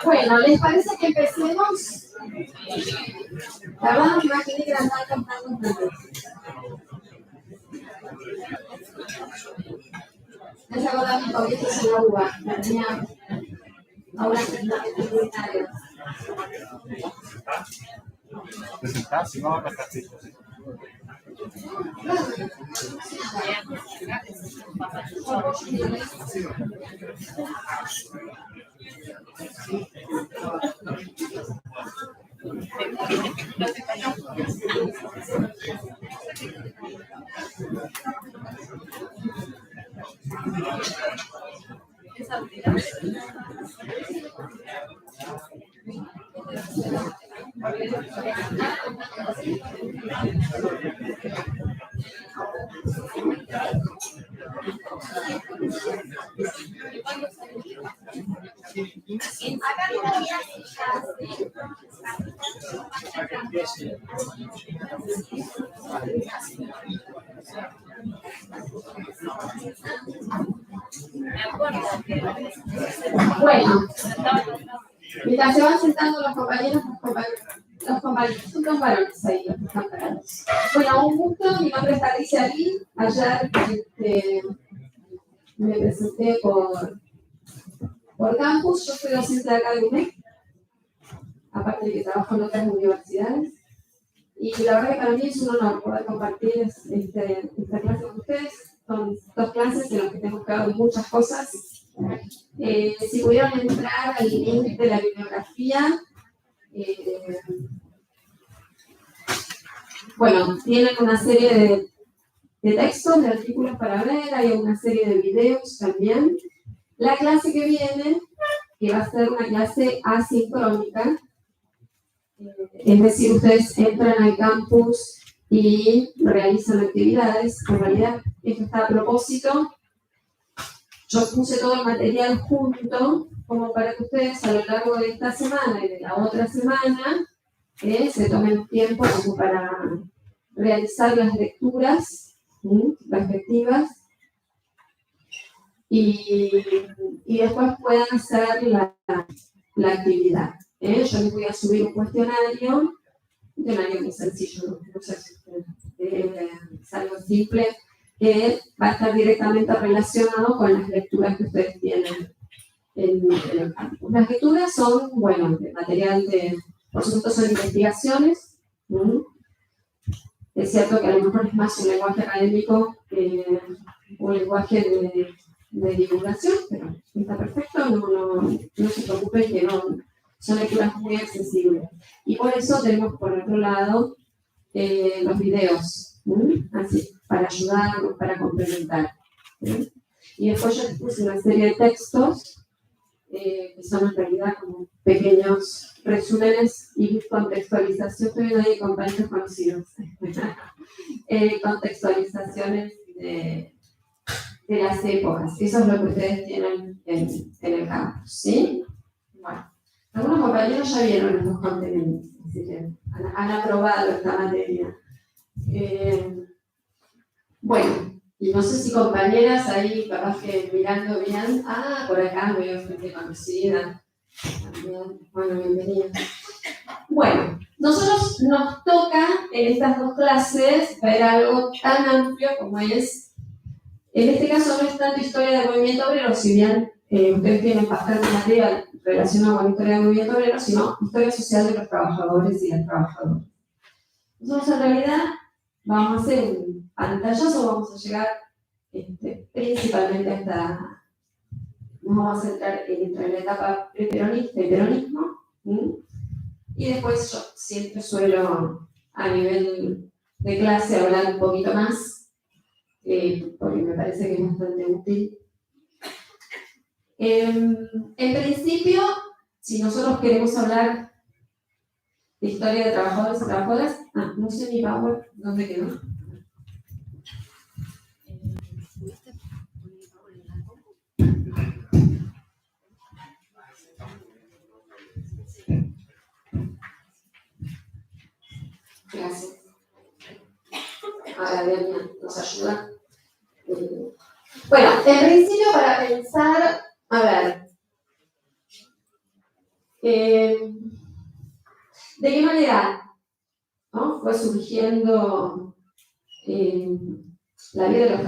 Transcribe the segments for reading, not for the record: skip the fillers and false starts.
Bueno, ¿les parece que empecemos? La verdad no me imaginé que eran tantos minutos. ¿No se acuerdan mis comienzos en la UBA? Tenía ahora comunitario. Presentarse, no va a pasar. Bueno, mientras se van sentando los compañeros son dos varones ahí, los que están parados. Bueno, un gusto, mi nombre es Patricia Lee. Ayer me presenté por campus. Yo soy docente de acá de UNED, aparte de que trabajo en otras universidades. Y la verdad que para mí es un honor poder compartir esta clase con ustedes. Son dos clases en las que tenemos que ver muchas cosas. Si pudieron entrar al link de la bibliografía, bueno, tienen una serie de textos, de artículos para ver, hay una serie de videos también. La clase que viene, que va a ser una clase asincrónica, es decir, ustedes entran al campus y realizan actividades. En realidad, esto está a propósito. Yo puse todo el material junto, como para que ustedes a lo largo de esta semana y de la otra semana se tomen tiempo como para realizar las lecturas respectivas y después puedan hacer la actividad. Yo les voy a subir un cuestionario muy sencillo, no sé si es algo simple, que va a estar directamente relacionado con las lecturas que ustedes tienen en el campus. Las lecturas son, bueno, de material por supuesto son investigaciones. Es cierto que a lo mejor es más un lenguaje académico que un lenguaje de divulgación, pero está perfecto, no se preocupen que no, son lecturas muy accesibles. Y por eso tenemos por otro lado los videos, así, para ayudarnos, para complementar. Y después yo les puse una serie de textos que son en realidad como pequeños resúmenes y contextualización. Estoy viendo ahí compañeros conocidos. Contextualizaciones de las épocas. Eso es lo que ustedes tienen en el campus, ¿sí? Bueno, algunos compañeros ya vieron estos contenidos, así que han aprobado esta materia. Bueno, y no sé si compañeras ahí, capaz que mirando bien, por acá veo gente conocida. También, bueno, bienvenida. Bueno, nosotros nos toca en estas dos clases ver algo tan amplio como es, en este caso no es tanto historia del movimiento obrero, si bien ustedes tienen bastante material relacionado con la historia del movimiento obrero, sino historia social de los trabajadores y las trabajadoras. Nosotros en realidad vamos a hacer un pantallazo, vamos a llegar principalmente hasta, nos vamos a centrar entre la etapa preperonista y peronismo, y después yo siempre suelo a nivel de clase hablar un poquito más, porque me parece que es bastante útil. En principio, si nosotros queremos hablar de historia de trabajadores y trabajadoras, no sé mi power, ¿dónde quedó? Gracias. Ahora Demian nos ayuda. Bueno, en principio para pensar, a ver, ¿de qué manera, ¿no?, fue surgiendo la vida de los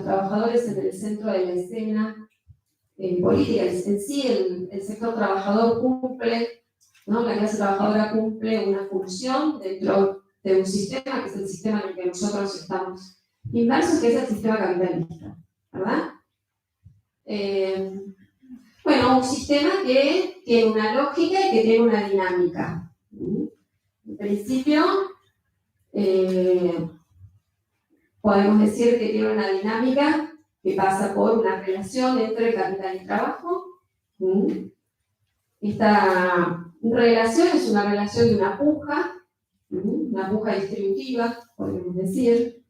trabajadores en el centro de la escena política? En sí, el sector trabajador cumple, ¿no?, la clase trabajadora cumple una función dentro de un sistema, que es el sistema en el que nosotros estamos inmersos, que es el sistema capitalista, ¿verdad? Bueno, un sistema que tiene una lógica y que tiene una dinámica. En principio, podemos decir que tiene una dinámica que pasa por una relación entre capital y trabajo. Esta relación es una relación de una puja distributiva, podemos decir,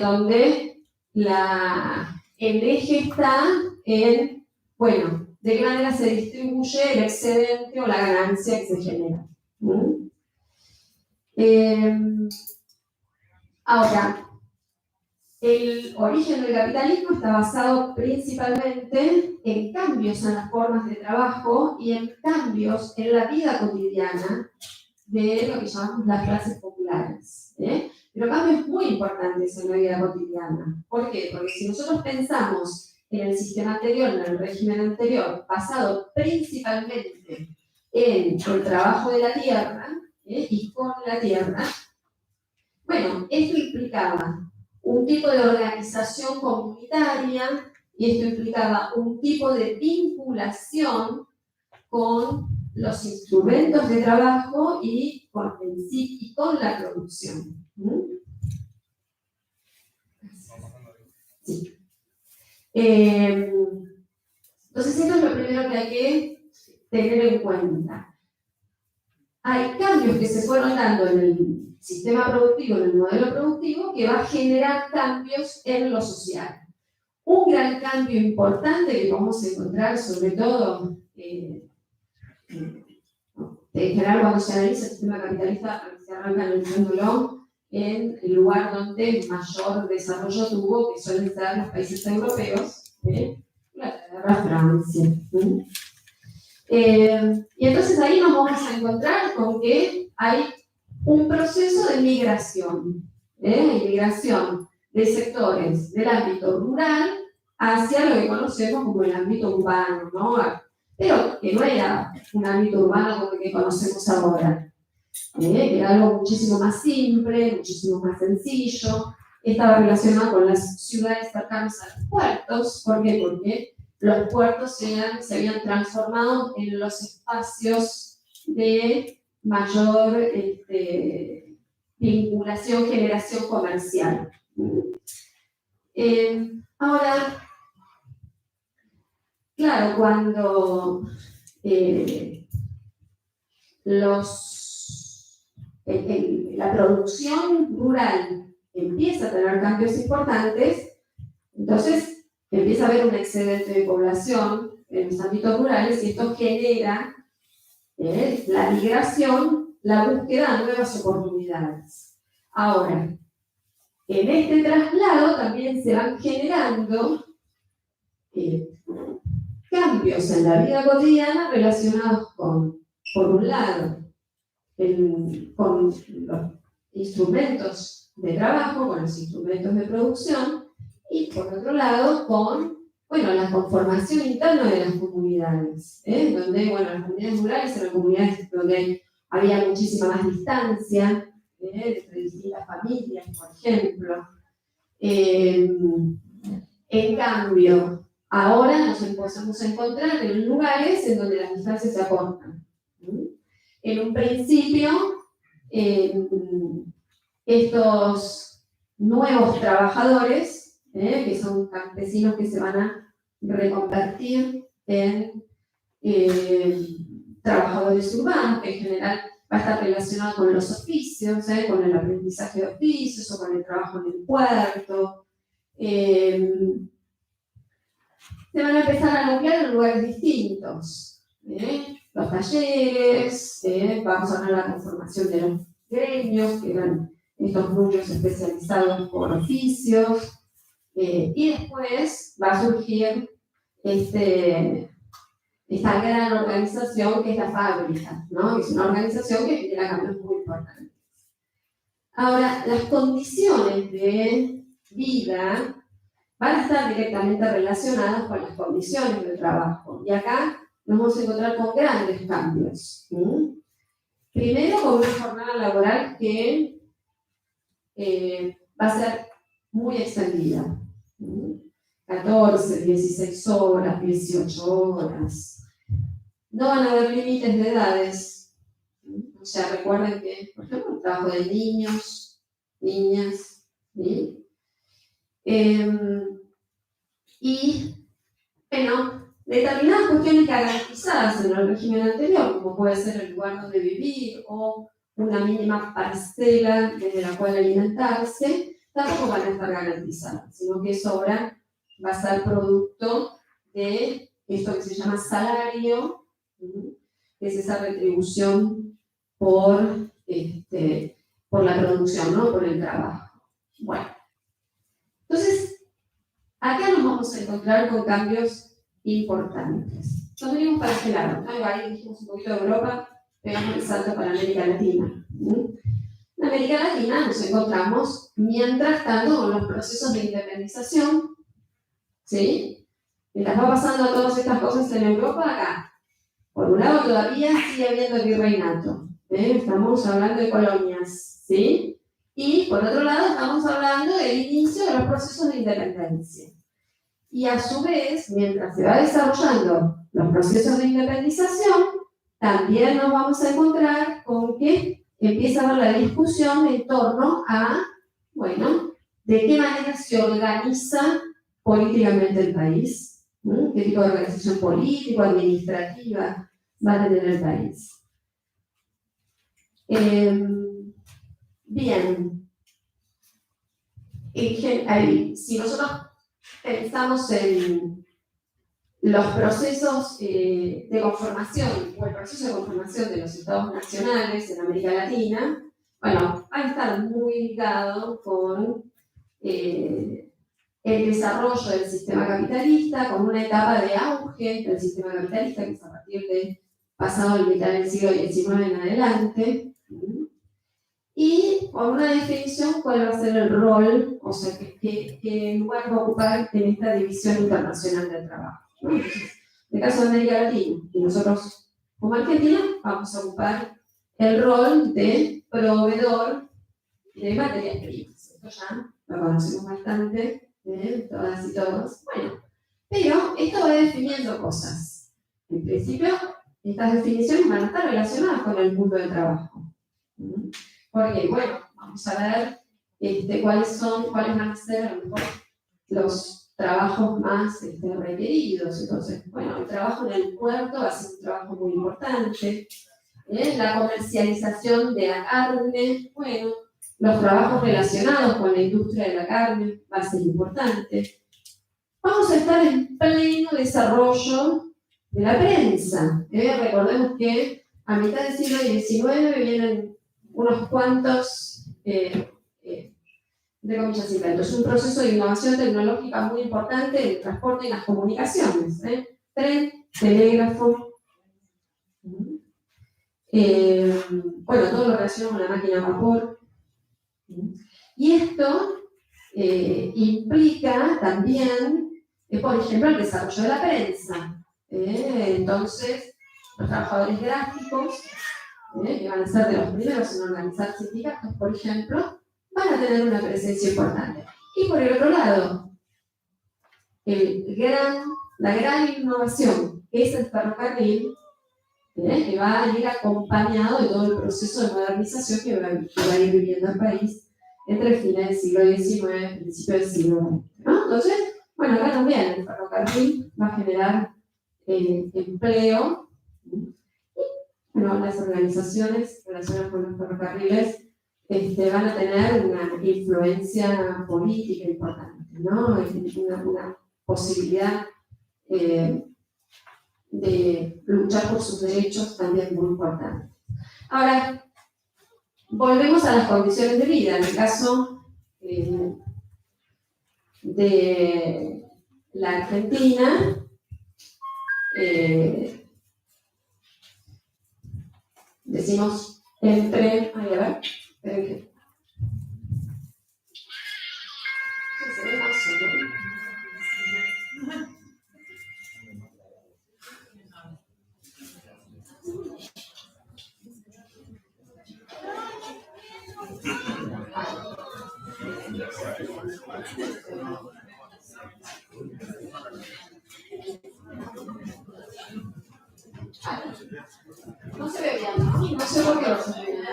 donde el eje está en, bueno, de qué manera se distribuye el excedente o la ganancia que se genera. Ahora, el origen del capitalismo está basado principalmente en cambios en las formas de trabajo y en cambios en la vida cotidiana de lo que llamamos las clases populares. Pero cambios muy importantes en la vida cotidiana. ¿Por qué? Porque si nosotros pensamos en el sistema anterior, en el régimen anterior, basado principalmente en el trabajo de la tierra y con la tierra, bueno, esto implicaba un tipo de organización comunitaria y esto implicaba un tipo de vinculación con los instrumentos de trabajo y con la producción. Sí. Entonces, esto es lo primero que hay que tener en cuenta. Hay cambios que se fueron dando en el sistema productivo, en el modelo productivo, que va a generar cambios en lo social. Un gran cambio importante que vamos a encontrar, sobre todo, en general cuando se analiza el sistema capitalista, se arranca analizándolo en el lugar donde mayor desarrollo tuvo, que suelen ser los países europeos, Inglaterra, Francia. Y entonces ahí nos vamos a encontrar con que hay un proceso de migración de sectores del ámbito rural hacia lo que conocemos como el ámbito urbano, ¿no? Pero que no era un ámbito urbano como el que conocemos ahora. Era algo muchísimo más simple, muchísimo más sencillo. Estaba relacionado con las ciudades cercanas a los puertos. ¿Por qué? Porque los puertos se habían transformado en los espacios de mayor vinculación, generación comercial. Ahora, claro, cuando la producción rural empieza a tener cambios importantes, entonces empieza a haber un excedente de población en los ámbitos rurales y esto genera la migración, la búsqueda de nuevas oportunidades. Ahora, en este traslado también se van generando cambios en la vida cotidiana relacionados con, por un lado, con los instrumentos de trabajo, con los instrumentos de producción, y por otro lado, con, bueno, la conformación interna de las comunidades, donde, bueno, las comunidades rurales eran comunidades donde había muchísima más distancia entre distintas familias, por ejemplo. En cambio, ahora nos empezamos a encontrar en lugares en donde las distancias se acortan. En un principio, estos nuevos trabajadores, que son campesinos que se van a reconvertir en trabajadores urbanos, que en general va a estar relacionado con los oficios, con el aprendizaje de oficios o con el trabajo en el puerto. Se van a empezar a nuclear en lugares distintos. Los talleres, vamos a hablar de la conformación de los gremios, que eran estos núcleos especializados por oficios, y después va a surgir esta gran organización que es la fábrica, ¿no? Que es una organización que genera cambios muy importantes. Ahora, las condiciones de vida van a estar directamente relacionadas con las condiciones del trabajo. Y acá nos vamos a encontrar con grandes cambios. Primero, con una jornada laboral que va a ser muy extendida. 14, 16 horas, 18 horas. No van a haber límites de edades. O sea, recuerden que, por ejemplo, el trabajo de niños, niñas, ¿sí? Y, bueno, determinadas cuestiones garantizadas en el régimen anterior, como puede ser el lugar donde vivir o una mínima parcela desde la cual alimentarse, tampoco van a estar garantizadas, sino que eso ahora va a ser producto de esto que se llama salario, que es esa retribución por la producción, ¿no? Por el trabajo. Bueno, entonces, acá nos vamos a encontrar con cambios importantes. Nos venimos para este lado, ¿no? Ahí dijimos un poquito de Europa, pegamos el salto para América Latina. En América Latina nos encontramos, mientras tanto, con los procesos de independización, ¿sí? Mientras va pasando todas estas cosas en Europa, acá, por un lado todavía sigue habiendo virreinato, estamos hablando de colonias, ¿sí? Y por otro lado estamos hablando del inicio de los procesos de independencia. Y a su vez, mientras se va desarrollando los procesos de independización, también nos vamos a encontrar con que empieza a haber la discusión en torno a, bueno, de qué manera se organiza políticamente el país, ¿no? ¿Qué tipo de organización política, administrativa va a tener el país? Bien, si nosotros pensamos en los procesos de conformación o el proceso de conformación de los estados nacionales en América Latina, bueno, va a estar muy ligado con el desarrollo del sistema capitalista, con una etapa de auge del sistema capitalista que es a partir de pasado el mitad del siglo XIX en adelante, y con una definición cuál va a ser el rol, o sea, qué lugar va a ocupar en esta división internacional del trabajo, ¿no? Entonces, en el caso de América Latina, y nosotros como Argentina vamos a ocupar el rol de proveedor de materias primas. Esto ya lo conocemos bastante, todas y todos. Bueno, pero esto va definiendo cosas. En principio, estas definiciones van a estar relacionadas con el mundo del trabajo. Porque, bueno, vamos a ver cuáles van a ser a lo mejor los trabajos más requeridos. Entonces, bueno, el trabajo en el puerto va a ser un trabajo muy importante. La comercialización de la carne, bueno, los trabajos relacionados con la industria de la carne va a ser importante. Vamos a estar en pleno desarrollo de la prensa. Recordemos que a mitad del siglo XIX vienen unos cuantos, de comillas, inventos. Es un proceso de innovación tecnológica muy importante en el transporte y las comunicaciones. Tren, telégrafo. Bueno, todo lo relacionado con la máquina a vapor. Y esto implica también, por ejemplo, el desarrollo de la prensa. Entonces, los trabajadores gráficos, que van a ser de los primeros en organizar sindicatos, por ejemplo, van a tener una presencia importante. Y por el otro lado, la gran innovación, que es el ferrocarril, que va a ir acompañado de todo el proceso de modernización que va a ir viviendo el país entre el final del siglo XIX y el principio del siglo XX, ¿no? Entonces, bueno, acá también el ferrocarril va a generar empleo. Bueno, las organizaciones relacionadas con los ferrocarriles van a tener una influencia política importante, ¿no? Una posibilidad de luchar por sus derechos también muy importante. Ahora, volvemos a las condiciones de vida. En el caso de la Argentina, decimos entre, a ver, esperen que... Se ve más o menos. No se ve bien, ¿no? No sé por qué no se ve bien.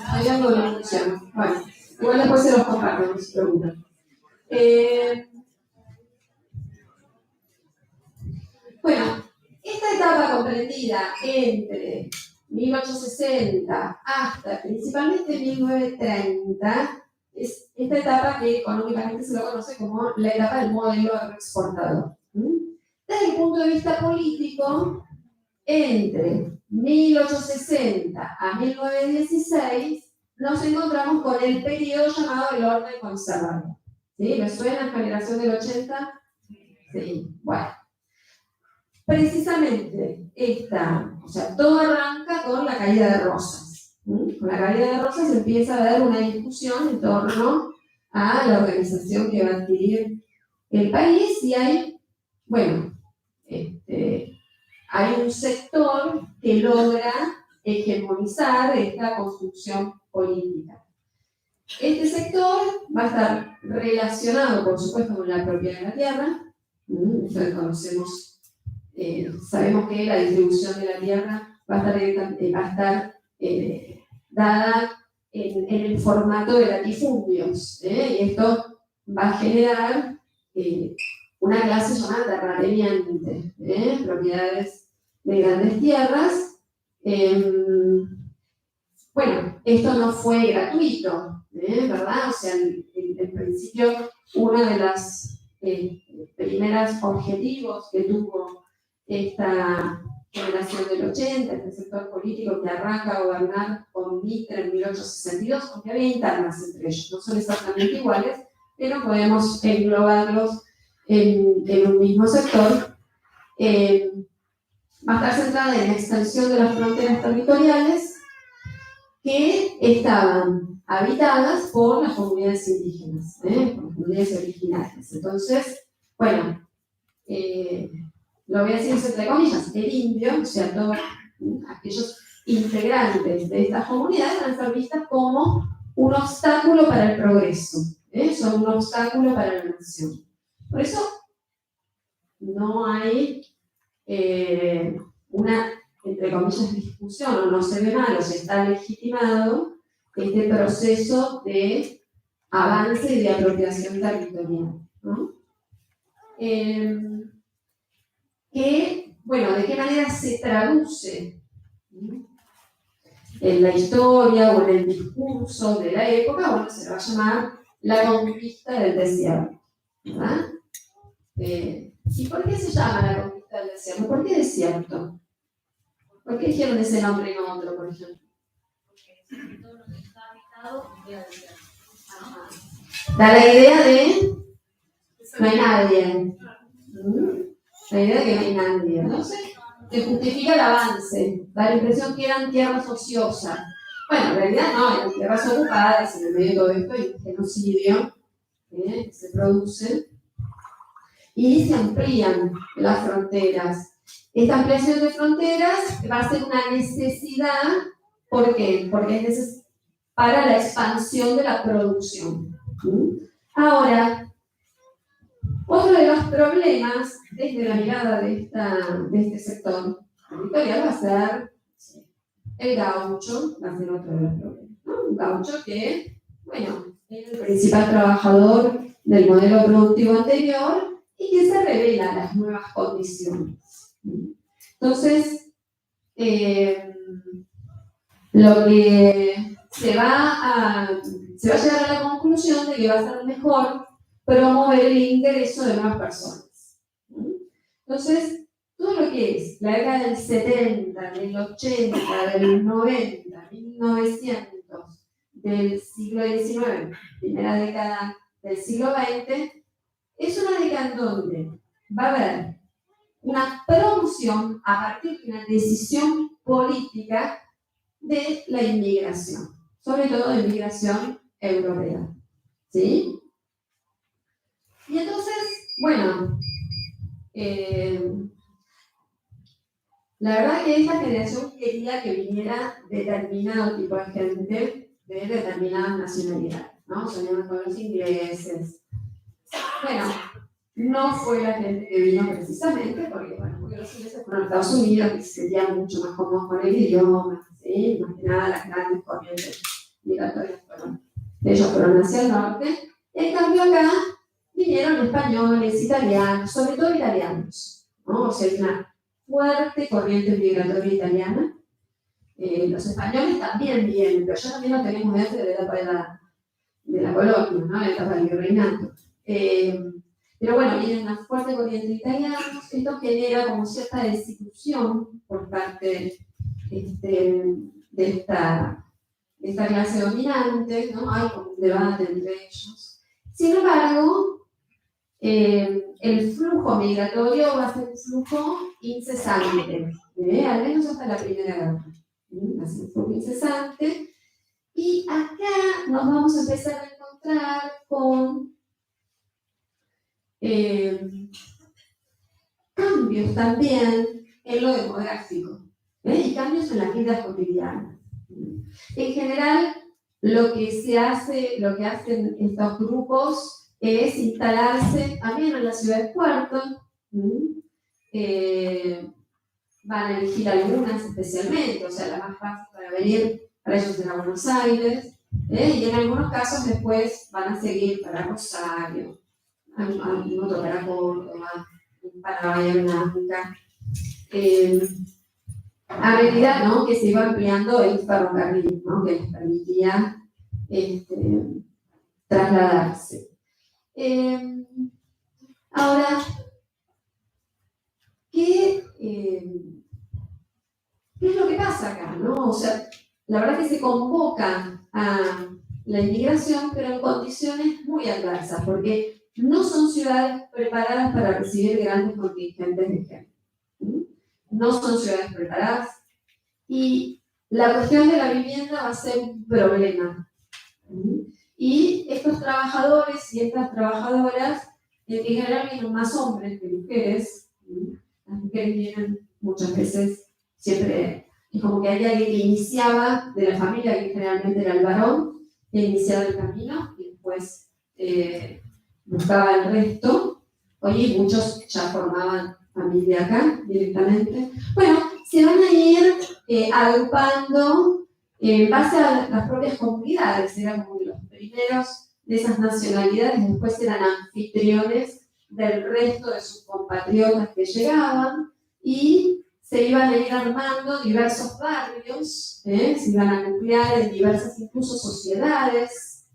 Hay algo de la función. Bueno, igual después se los comparto, no se preocupen. Bueno, esta etapa comprendida entre 1860 hasta principalmente 1930 es esta etapa que económicamente se lo conoce como la etapa del modelo agroexportador. Desde el punto de vista político, entre 1860 a 1916 nos encontramos con el periodo llamado el orden conservador. ¿Sí? ¿Les suena generación del 80? Sí, bueno. Precisamente todo arranca con la caída de Rosas. Con la caída de Rosas empieza a haber una discusión en torno a la organización que va a adquirir el país y hay un sector que logra hegemonizar esta construcción política. Este sector va a estar relacionado, por supuesto, con la propiedad de la tierra. Entonces sabemos que la distribución de la tierra va a estar dada en el formato de latifundios, y esto va a generar una clase llamada terrateniente, propiedades de grandes tierras. Esto no fue gratuito, ¿verdad? O sea, en principio, uno de los primeros objetivos que tuvo esta generación del 80, este sector político que arranca a gobernar con Mitre en 1862, aunque había internas entre ellos, no son exactamente iguales, pero podemos englobarlos en un mismo sector. Va a estar centrada en la extensión de las fronteras territoriales que estaban habitadas por las comunidades indígenas, por las comunidades originarias. Entonces, lo voy a decir entre comillas, el indio, o sea, todos aquellos integrantes de estas comunidades van a ser vistas como un obstáculo para el progreso, son un obstáculo para la nación. Por eso no hay una, entre comillas, discusión, o no se ve mal, o se está legitimado este proceso de avance y de apropiación territorial, ¿no? ¿De qué manera se traduce en la historia o en el discurso de la época? Bueno, se le va a llamar la conquista del desierto, ¿verdad? ¿Y por qué se llama la conquista del desierto? ¿Por qué desierto? ¿Por qué dijeron ese nombre y no otro, por ejemplo? Porque todo lo que está habitado queda desierto. Da la idea de no hay nadie. La idea de que no hay nadie. Entonces, se justifica el avance. Da la impresión que eran tierras ociosas. Bueno, en realidad no, eran tierras ocupadas en el medio de todo esto y el genocidio que se produce. Y se amplían las fronteras. Esta ampliación de fronteras va a ser una necesidad. ¿Por qué? Porque es para la expansión de la producción. Ahora, otro de los problemas desde la mirada de este sector territorial va a ser el gaucho, va a ser otro de los problemas, ¿no? Un gaucho que, es el principal trabajador del modelo productivo anterior y que se revela a las nuevas condiciones. Entonces, lo que se va a llegar a la conclusión de que va a ser mejor promover el ingreso de nuevas personas. Entonces, todo lo que es la década del 70, del 80, del 90, 1900, del siglo XIX, primera década del siglo XX, es una década en donde va a haber una promoción a partir de una decisión política de la inmigración, sobre todo de inmigración europea. ¿Sí? Y entonces, bueno, la verdad que esta generación quería que viniera determinado tipo de gente de determinadas nacionalidades, ¿no? Soñaban con los ingleses. Bueno, no fue la gente que vino precisamente porque los ingleses fueron a Estados Unidos, que se sentían mucho más cómodos con el idioma, ¿sí? Más que nada las grandes corrientes migratorias ellos fueron hacia el norte. En cambio acá vinieron españoles, italianos, sobre todo italianos, ¿no? O sea, hay una fuerte corriente migratoria italiana. Los españoles también vienen, pero ya también lo tenemos desde la etapa de la colonia, ¿no? La etapa del virreinato. Pero bueno, viene una fuerte corriente de italianos. Esto genera como cierta desilusión por parte de esta clase dominante, ¿no? Hay como un debate entre ellos. Sin embargo, el flujo migratorio va a ser un flujo incesante, al menos hasta la Primera Guerra. Va a ser un flujo incesante. Y acá nos vamos a empezar a encontrar con cambios también en lo demográfico, y cambios en las vidas cotidianas. En general, lo que hacen estos grupos es instalarse también en la ciudad de puerto. Van a elegir algunas especialmente, o sea, la más fácil para venir para ellos era Buenos Aires, y en algunos casos después van a seguir para Rosario, otro para Córdoba, para Bahía Blanca. A medida, ¿no?, que se iba ampliando el ferrocarril, ¿no?, que les permitía trasladarse. Ahora, ¿qué es lo que pasa acá, ¿no? O sea, la verdad que se convoca a la inmigración, pero en condiciones muy adversas, porque no son ciudades preparadas para recibir grandes contingentes de gente. No son ciudades preparadas, y la cuestión de la vivienda va a ser un problema. Y estos trabajadores y estas trabajadoras, en general vienen más hombres que mujeres. Las mujeres vienen muchas veces, siempre es como que había alguien que iniciaba de la familia, que generalmente era el varón, que iniciaba el camino y después buscaba el resto. Oye, muchos ya formaban familia acá directamente. Bueno, se van a ir agrupando en base a las propias comunidades. Eran como los primeros de esas nacionalidades, después eran anfitriones del resto de sus compatriotas que llegaban, y se iban a ir armando diversos barrios, se iban a nuclear en diversas incluso sociedades.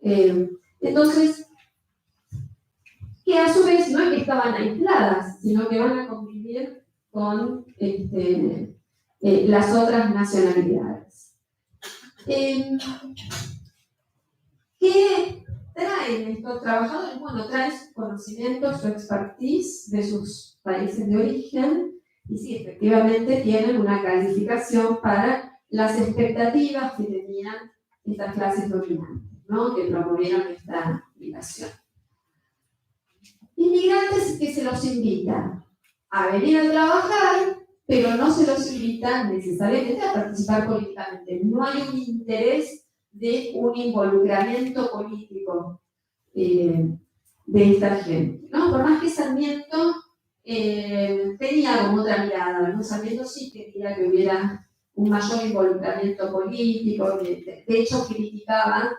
Entonces, que a su vez no es que estaban aisladas, sino que van a convivir con las otras nacionalidades. ¿Qué traen estos trabajadores? Bueno, traen sus conocimientos, su expertise de sus países de origen, y sí, efectivamente tienen una calificación para las expectativas que tenían estas clases dominantes, ¿no?, que promovieron esta migración. Inmigrantes que se los invitan a venir a trabajar, pero no se los invitan necesariamente a participar políticamente. No hay un interés de un involucramiento político de esta gente, ¿no? Por más que Sarmiento tenía como otra mirada, ¿no? Sarmiento sí quería que hubiera un mayor involucramiento político, de hecho criticaba,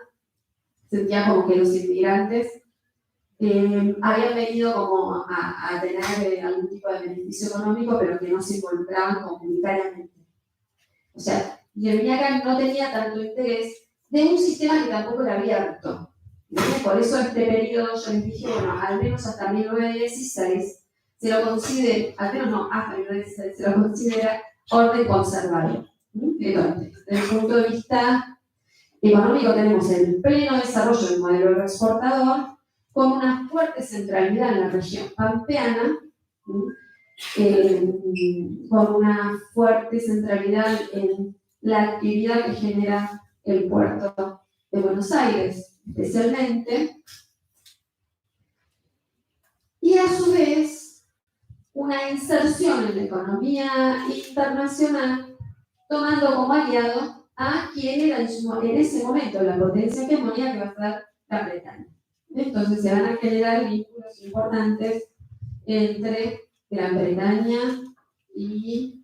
sentía como que los inmigrantes habían venido como a tener algún tipo de beneficio económico, pero que no se involucraban comunitariamente. O sea, y el Vinaca no tenía tanto interés de un sistema que tampoco era abierto. Por eso este periodo yo les dije, bueno, al menos hasta 1916 se lo considera, al menos no, hasta 1916 se lo considera orden conservador. Entonces, desde el punto de vista económico tenemos el pleno desarrollo del modelo exportador con una fuerte centralidad en la región pampeana, con una fuerte centralidad en la actividad que genera el puerto de Buenos Aires, especialmente, y a su vez una inserción en la economía internacional, tomando como aliado a quien era en ese momento la potencia hegemónica que va a estar Gran Bretaña. Entonces se van a generar vínculos importantes entre Gran Bretaña y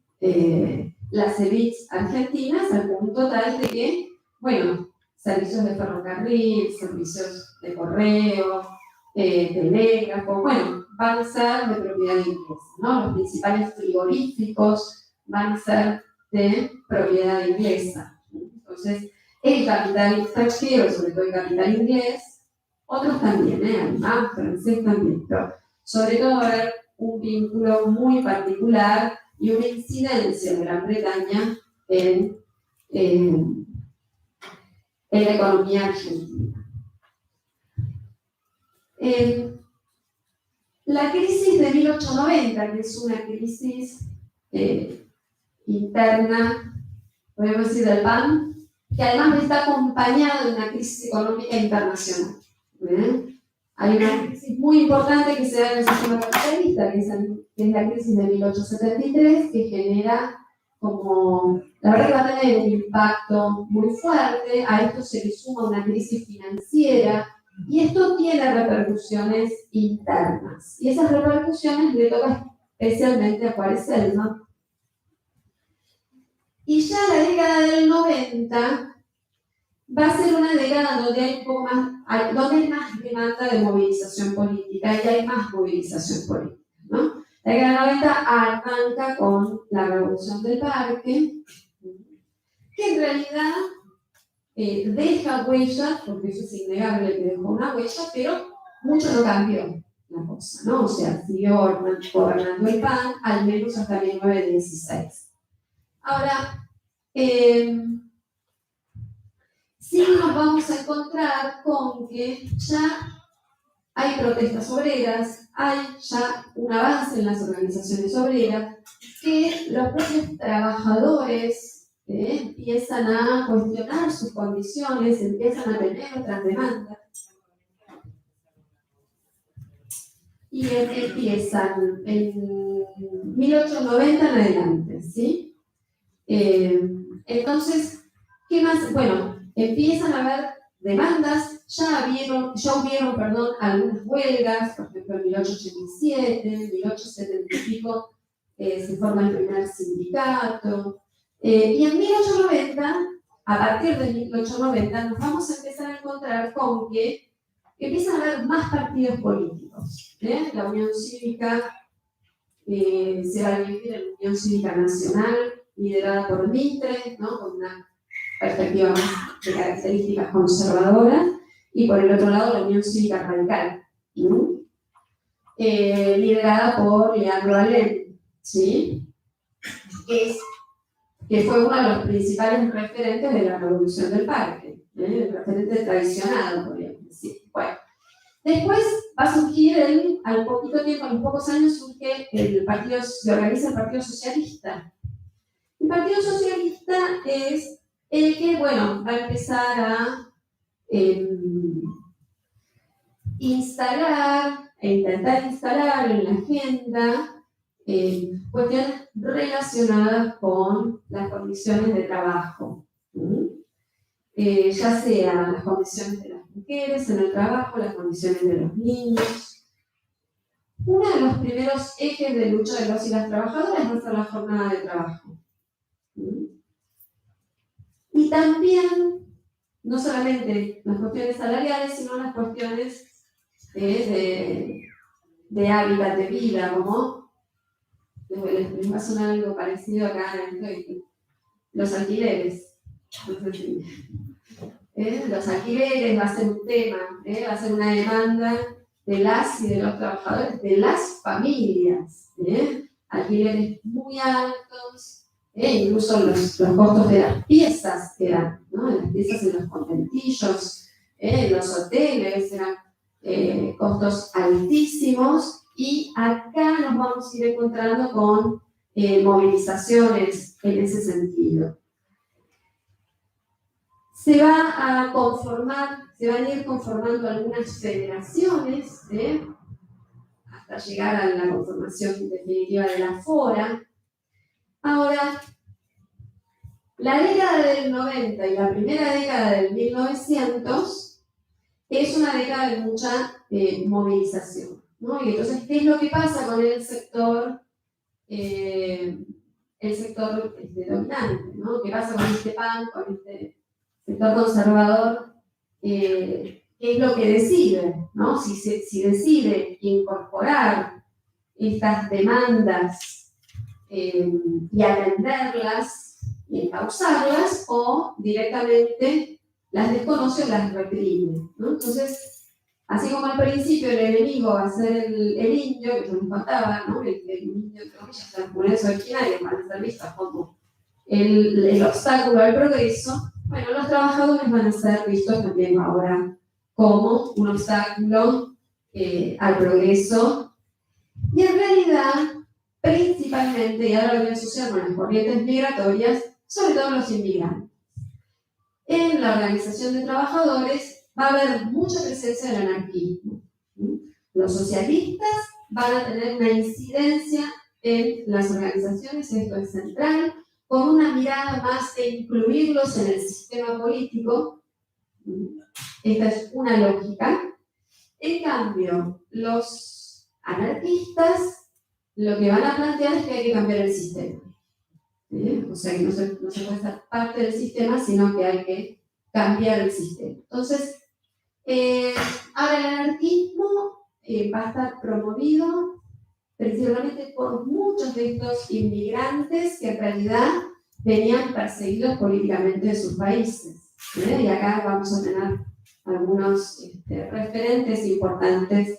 las élites argentinas, al punto tal de que, bueno, servicios de ferrocarril, servicios de correo, telégrafo, bueno, van a ser de propiedad inglesa, ¿no? Los principales frigoríficos van a ser de propiedad inglesa. Entonces, el capital extranjero, sobre todo el capital inglés, otros también, alemán, francés también, pero sobre todo va a haber un vínculo muy particular y una incidencia de Gran Bretaña en la economía argentina. La crisis de 1890, que es una crisis interna, podemos decir, del PAN, que además está acompañada de una crisis económica internacional. Hay una crisis muy importante que se da en el sistema capitalista, que es la crisis de 1873, que genera como, la verdad que va a tener un impacto muy fuerte. A esto se le suma una crisis financiera, y esto tiene repercusiones internas. Y esas repercusiones le tocan especialmente a Juárez Celma. Y ya la década del 90 va a ser una década donde hay un poco más, donde hay más demanda de movilización política y hay más movilización política, ¿no? La década del 90 arranca con la Revolución del Parque, que en realidad deja huella, porque eso es innegable que dejó una huella, pero mucho no cambió la cosa, ¿no? O sea, siguió gobernando el PAN al menos hasta 1916. Ahora, sí nos vamos a encontrar con que ya hay protestas obreras, hay ya un avance en las organizaciones obreras, que los propios trabajadores empiezan a cuestionar sus condiciones, empiezan a tener otras demandas. Y empiezan en 1890 en adelante, ¿sí? Entonces, ¿qué más? Bueno, empiezan a haber demandas, ya hubieron, algunas huelgas, por ejemplo en 1887, en 1870 y pico se forma el primer sindicato, y en 1890, a partir de 1890, nos vamos a empezar a encontrar con que empiezan a haber más partidos políticos. La Unión Cívica se va a dividir en Unión Cívica Nacional, liderada por Mitre, ¿no? Con una perspectiva más de características conservadoras, y por el otro lado la Unión Cívica Radical, ¿no? Liderada por Leandro Alem, ¿sí? Que fue uno de los principales referentes de la Revolución del Parque, el referente tradicional, podríamos decir. Bueno, después va a surgir, al poquito tiempo, a los pocos años, se organiza el Partido Socialista. El Partido Socialista es el que, bueno, va a empezar a intentar instalar en la agenda cuestiones relacionadas con las condiciones de trabajo, ya sea las condiciones de las mujeres en el trabajo, las condiciones de los niños. Uno de los primeros ejes de lucha de los y las trabajadoras va a ser la jornada de trabajo. Y también, no solamente las cuestiones salariales, sino las cuestiones de hábitat de vida, como les va a sonar algo parecido acá en el los alquileres. Los alquileres va a ser un tema, va a ser una demanda de las y de los trabajadores, de las familias. Alquileres muy altos, incluso los costos de las piezas eran, ¿no? Las piezas en los conventillos, los hoteles eran costos altísimos, y acá nos vamos a ir encontrando con movilizaciones en ese sentido. Se van a ir conformando algunas federaciones, hasta llegar a la conformación definitiva de la FORA. Ahora, la década del 90 y la primera década del 1900 es una década de mucha movilización, ¿no? Y entonces, ¿qué es lo que pasa con el sector dominante, ¿no? ¿Qué pasa con este PAN, con este sector conservador? ¿Qué es lo que decide, ¿no? Si decide incorporar estas demandas y atenderlas y encauzarlas, o directamente las desconoce o las reprime, ¿no? Entonces, así como al principio el enemigo va a ser el indio, que yo les contaba, ¿no? El indio, entre comillas, las comunidades originarias van a ser vistas como el obstáculo al progreso. Bueno, los trabajadores van a ser vistos también ahora como un obstáculo al progreso. Y en realidad, principalmente, y ahora lo voy a asociar con las corrientes migratorias, sobre todo los inmigrantes. En la organización de trabajadores va a haber mucha presencia del anarquismo. Los socialistas van a tener una incidencia en las organizaciones, esto es central, con una mirada más de incluirlos en el sistema político. Esta es una lógica. En cambio, los anarquistas lo que van a plantear es que hay que cambiar el sistema. O sea, que no se puede ser parte del sistema, sino que hay que cambiar el sistema. Entonces, ahora el anarquismo va a estar promovido principalmente por muchos de estos inmigrantes que en realidad venían perseguidos políticamente de sus países. Y acá vamos a tener algunos referentes importantes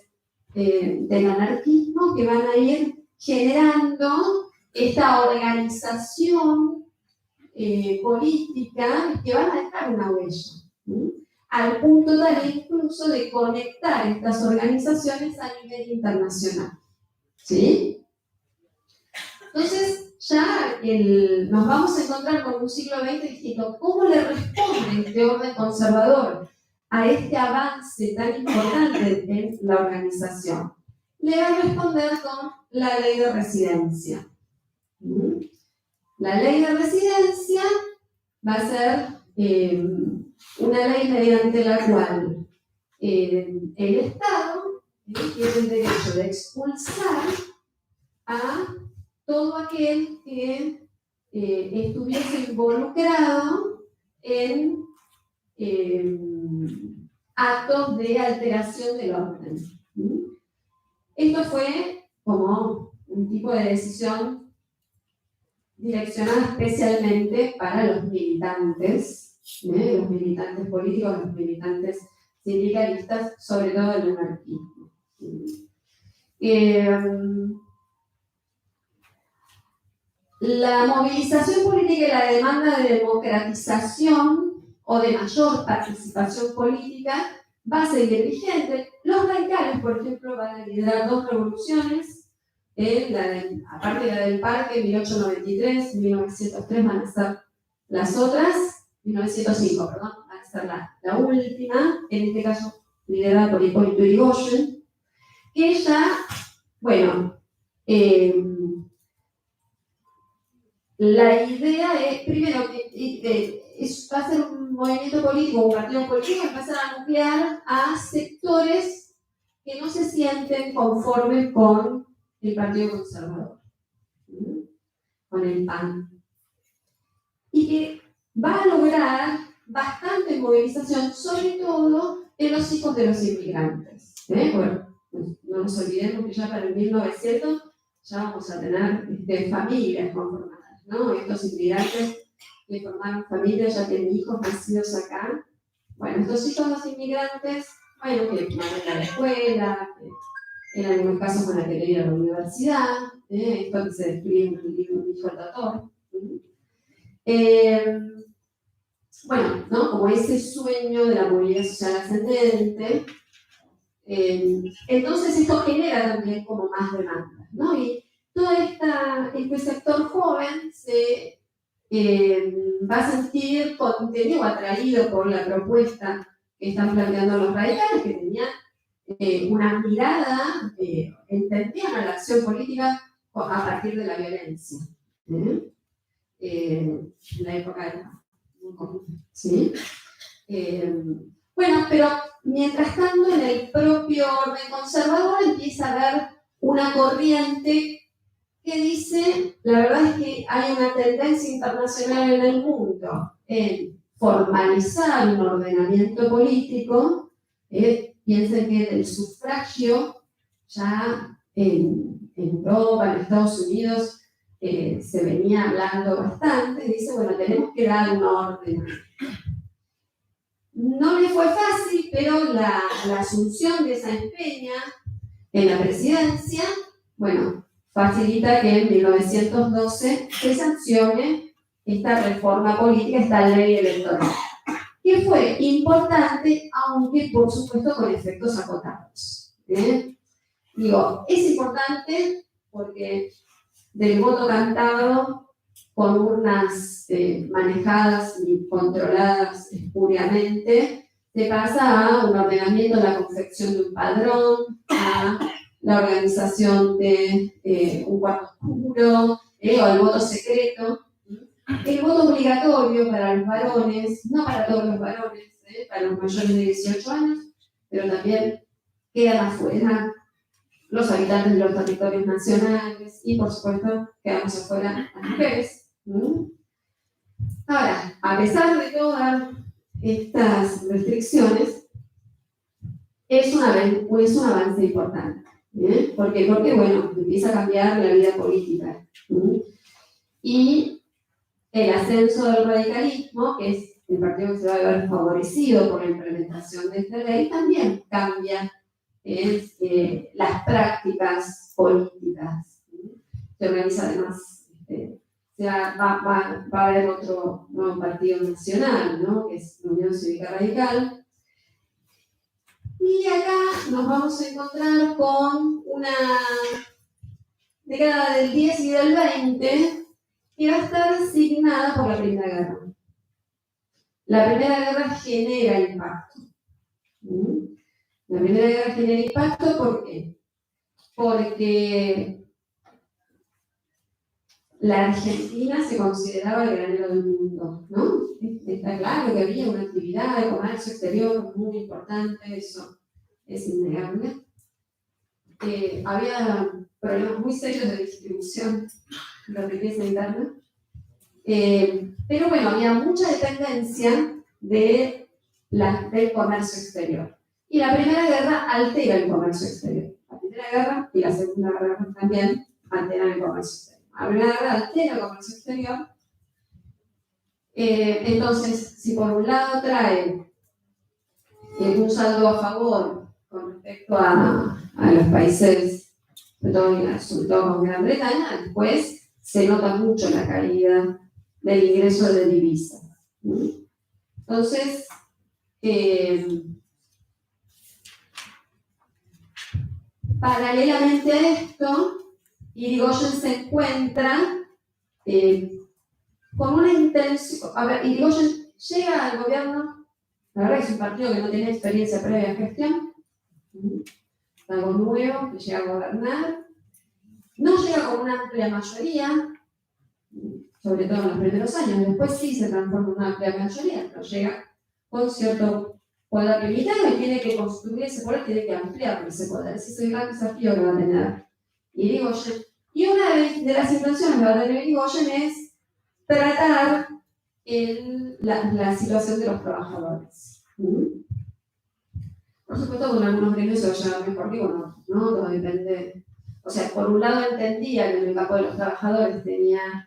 del anarquismo que van a ir generando esta organización política que van a dejar una huella, al punto tal incluso de conectar estas organizaciones a nivel internacional. ¿Sí? Entonces, ya nos vamos a encontrar con un siglo XX distinto. ¿Cómo le responde este orden conservador a este avance tan importante en la organización? Le va a responder con la ley de residencia. La ley de residencia va a ser una ley mediante la cual el Estado tiene el derecho de expulsar a todo aquel que estuviese involucrado en actos de alteración del orden. Esto fue como un tipo de decisión direccionada especialmente para los militantes políticos, los militantes sindicalistas, sobre todo el anarquismo. La movilización política y la demanda de democratización o de mayor participación política va a seguir vigente. Los radicales, por ejemplo, van a liderar dos revoluciones, aparte de la del Parque, 1893, 1903 van a ser las otras, 1905, perdón, va a ser la última, en este caso liderada por Hipólito Yrigoyen, que ella, bueno, la idea es, primero, que va a ser un movimiento político, un partido político, que empezar a nuclear a sectores que no se sienten conformes con el Partido Conservador, con el PAN, y que va a lograr bastante movilización, sobre todo en los hijos de los inmigrantes. Bueno, no nos olvidemos que ya para el 1900 ya vamos a tener familias conformadas, ¿no? Estos inmigrantes que formaron familias, ya tienen hijos nacidos acá. Bueno, estos hijos de los inmigrantes, bueno, que van a la escuela, que en algunos casos van a querer ir a la universidad, esto que se describe en el libro Hijo del Doctor. Bueno, ¿no? Como ese sueño de la movilidad social ascendente. Entonces esto genera también como más demanda, ¿no? Y todo este sector joven se va a sentir contenido, atraído por la propuesta que están planteando los radicales, que tenían una mirada, entendían a la acción política a partir de la violencia. En la época de la... ¿Sí? Bueno, pero mientras tanto en el propio orden conservador empieza a haber una corriente que dice, la verdad es que hay una tendencia internacional en el mundo en formalizar un ordenamiento político. Piensen que del sufragio ya en Europa, en Estados Unidos, se venía hablando bastante. Dice, bueno, tenemos que dar un orden. No le fue fácil, pero la asunción de esa empeña en la presidencia, bueno, facilita que en 1912 se sancione esta reforma política, esta ley electoral, que fue importante, aunque por supuesto con efectos acotados. Digo, es importante porque del voto cantado con urnas manejadas y controladas espuriamente, se pasa a un ordenamiento, la confección de un padrón, a la organización de un cuarto oscuro, o el voto secreto, el voto obligatorio para los varones, no para todos los varones, para los mayores de 18 años, pero también quedan afuera los habitantes de los territorios nacionales y, por supuesto, quedamos afuera las mujeres. Ahora, a pesar de todas estas restricciones, es un avance importante. ¿Por qué? Porque, bueno, empieza a cambiar la vida política. Y el ascenso del radicalismo, que es el partido que se va a ver favorecido por la implementación de esta ley, también cambia las prácticas políticas. Se organiza además, va a haber otro nuevo partido nacional, ¿no? Que es la Unión Cívica Radical. Y acá nos vamos a encontrar con una década del 10 y del 20 que va a estar signada por la Primera Guerra. La Primera Guerra genera impacto. La Primera Guerra genera impacto, ¿por qué? Porque la Argentina se consideraba el granero del mundo, ¿no? Está claro que había una actividad de comercio exterior muy importante, eso es innegable. Había problemas muy serios de distribución de riqueza interna. Pero bueno, había mucha dependencia del comercio exterior. Y la Primera Guerra altera el comercio exterior. La Primera Guerra y la Segunda Guerra también alteran el comercio exterior. La Primera Guerra altera el comercio exterior. Entonces, si por un lado trae un saldo a favor con respecto a los países, sobre todo con Gran Bretaña, después se nota mucho la caída del ingreso de divisas. Entonces, paralelamente a esto, Irigoyen se encuentra con una intención. A ver, Irigoyen llega al gobierno, la verdad es un partido que no tiene experiencia previa en gestión, algo nuevo, que llega a gobernar, no llega con una amplia mayoría, sobre todo en los primeros años, después sí se transforma en una amplia mayoría, pero llega con cierto poder limitado y tiene que construir ese poder, tiene que ampliar ese poder. Ese es el gran desafío que va a tener Irigoyen. Y una de las intenciones que va a tener Irigoyen es tratar la situación de los trabajadores. Por supuesto, con algunos gremios se va a llevar mejor que con otros, ¿no? Todo depende. O sea, por un lado entendía que en el campo de los trabajadores tenía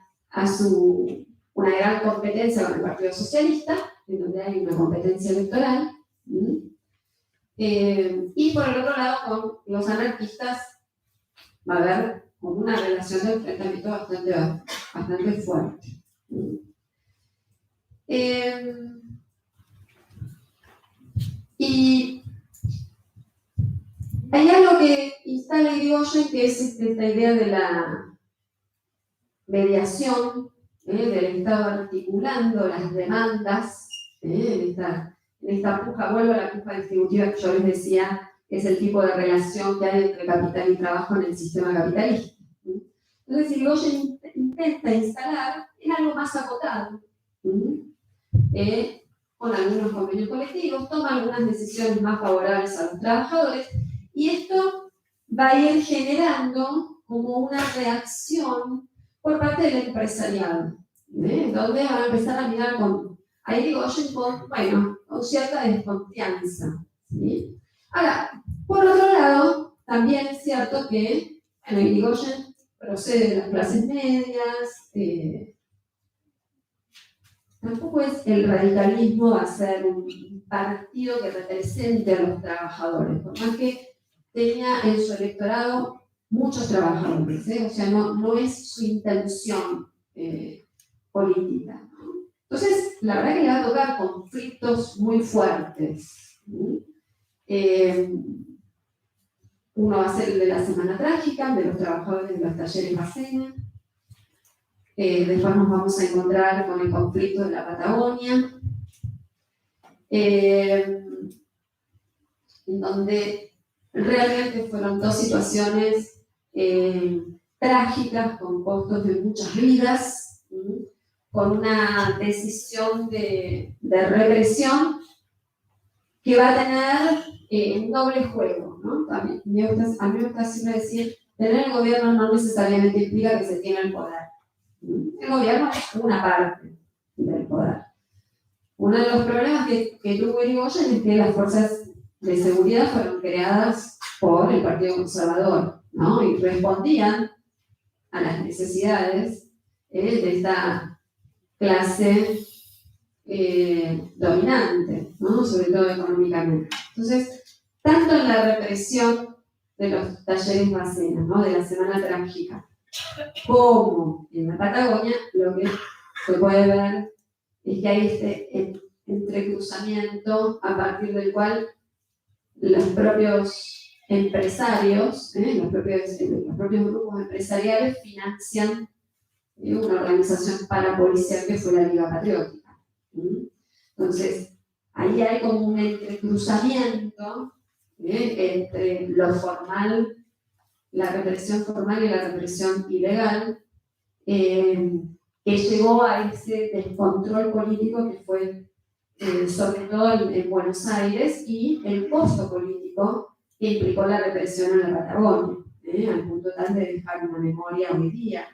una gran competencia con el Partido Socialista, en donde hay una competencia electoral, y por el otro lado con los anarquistas va a haber como una relación de enfrentamiento bastante fuerte. Y hay algo que instala Irigoyen, que es esta idea de la mediación, del Estado articulando las demandas, en esta puja, vuelvo a la puja distributiva que yo les decía, que es el tipo de relación que hay entre capital y trabajo en el sistema capitalista. Entonces Irigoyen intenta instalar en algo más acotado, con algunos convenios colectivos, toma algunas decisiones más favorables a los trabajadores, y esto va a ir generando como una reacción por parte del empresariado, donde van a empezar a mirar a Irigoyen con cierta desconfianza, ¿sí? Ahora, por otro lado, también es cierto que Irigoyen procede de las clases medias, tampoco es el radicalismo a ser un partido que represente a los trabajadores, por más que tenía en su electorado muchos trabajadores, o sea, no es su intención política, ¿no? Entonces, la verdad que le va a tocar conflictos muy fuertes. Uno va a ser el de la Semana Trágica, de los trabajadores de los talleres Bacena. Después nos vamos a encontrar con el conflicto de la Patagonia, en donde realmente fueron dos situaciones trágicas, con costos de muchas vidas, con una decisión de represión que va a tener un doble juego, ¿no? A mí me gusta siempre decir, tener el gobierno no necesariamente implica que se tiene el poder. El gobierno es una parte del poder. Uno de los problemas que tuvo Irigoyen es que las fuerzas de seguridad fueron creadas por el Partido Conservador, ¿no? Y respondían a las necesidades de esta clase dominante, ¿no? Sobre todo económicamente. Entonces, tanto en la represión de los talleres Bacena, ¿no? De la Semana Trágica, como en la Patagonia, lo que se puede ver es que hay este entrecruzamiento a partir del cual los propios empresarios, los propios grupos empresariales financian una organización parapolicial que fue la Liga Patriótica. Entonces, ahí hay como un entrecruzamiento entre lo formal, la represión formal y la represión ilegal, que llegó a ese descontrol político que fue sobre todo en Buenos Aires, y el costo político que implicó la represión en la Patagonia, al punto tal de dejar una memoria hoy día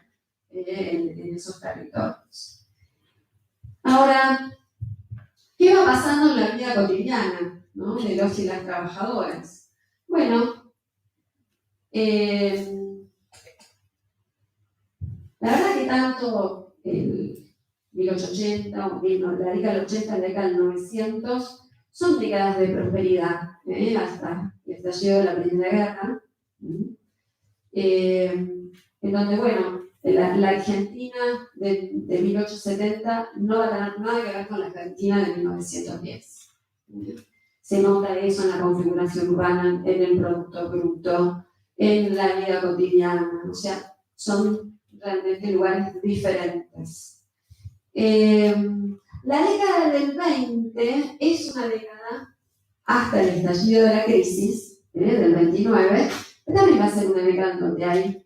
en esos territorios. Ahora, ¿qué va pasando en la vida cotidiana, ¿no? De los y las trabajadoras? Bueno, la verdad que tanto el 1880, la década del 80, la década del 900, son décadas de prosperidad, hasta el estallido de la Primera Guerra, en donde, bueno, la Argentina de 1870 no va a tener nada que ver con la Argentina de 1910. Se nota eso en la configuración urbana, en el Producto Bruto, en la vida cotidiana, o sea, son realmente lugares diferentes. La década del 20 es una década, hasta el estallido de la crisis, del 29, también va a ser una década en donde hay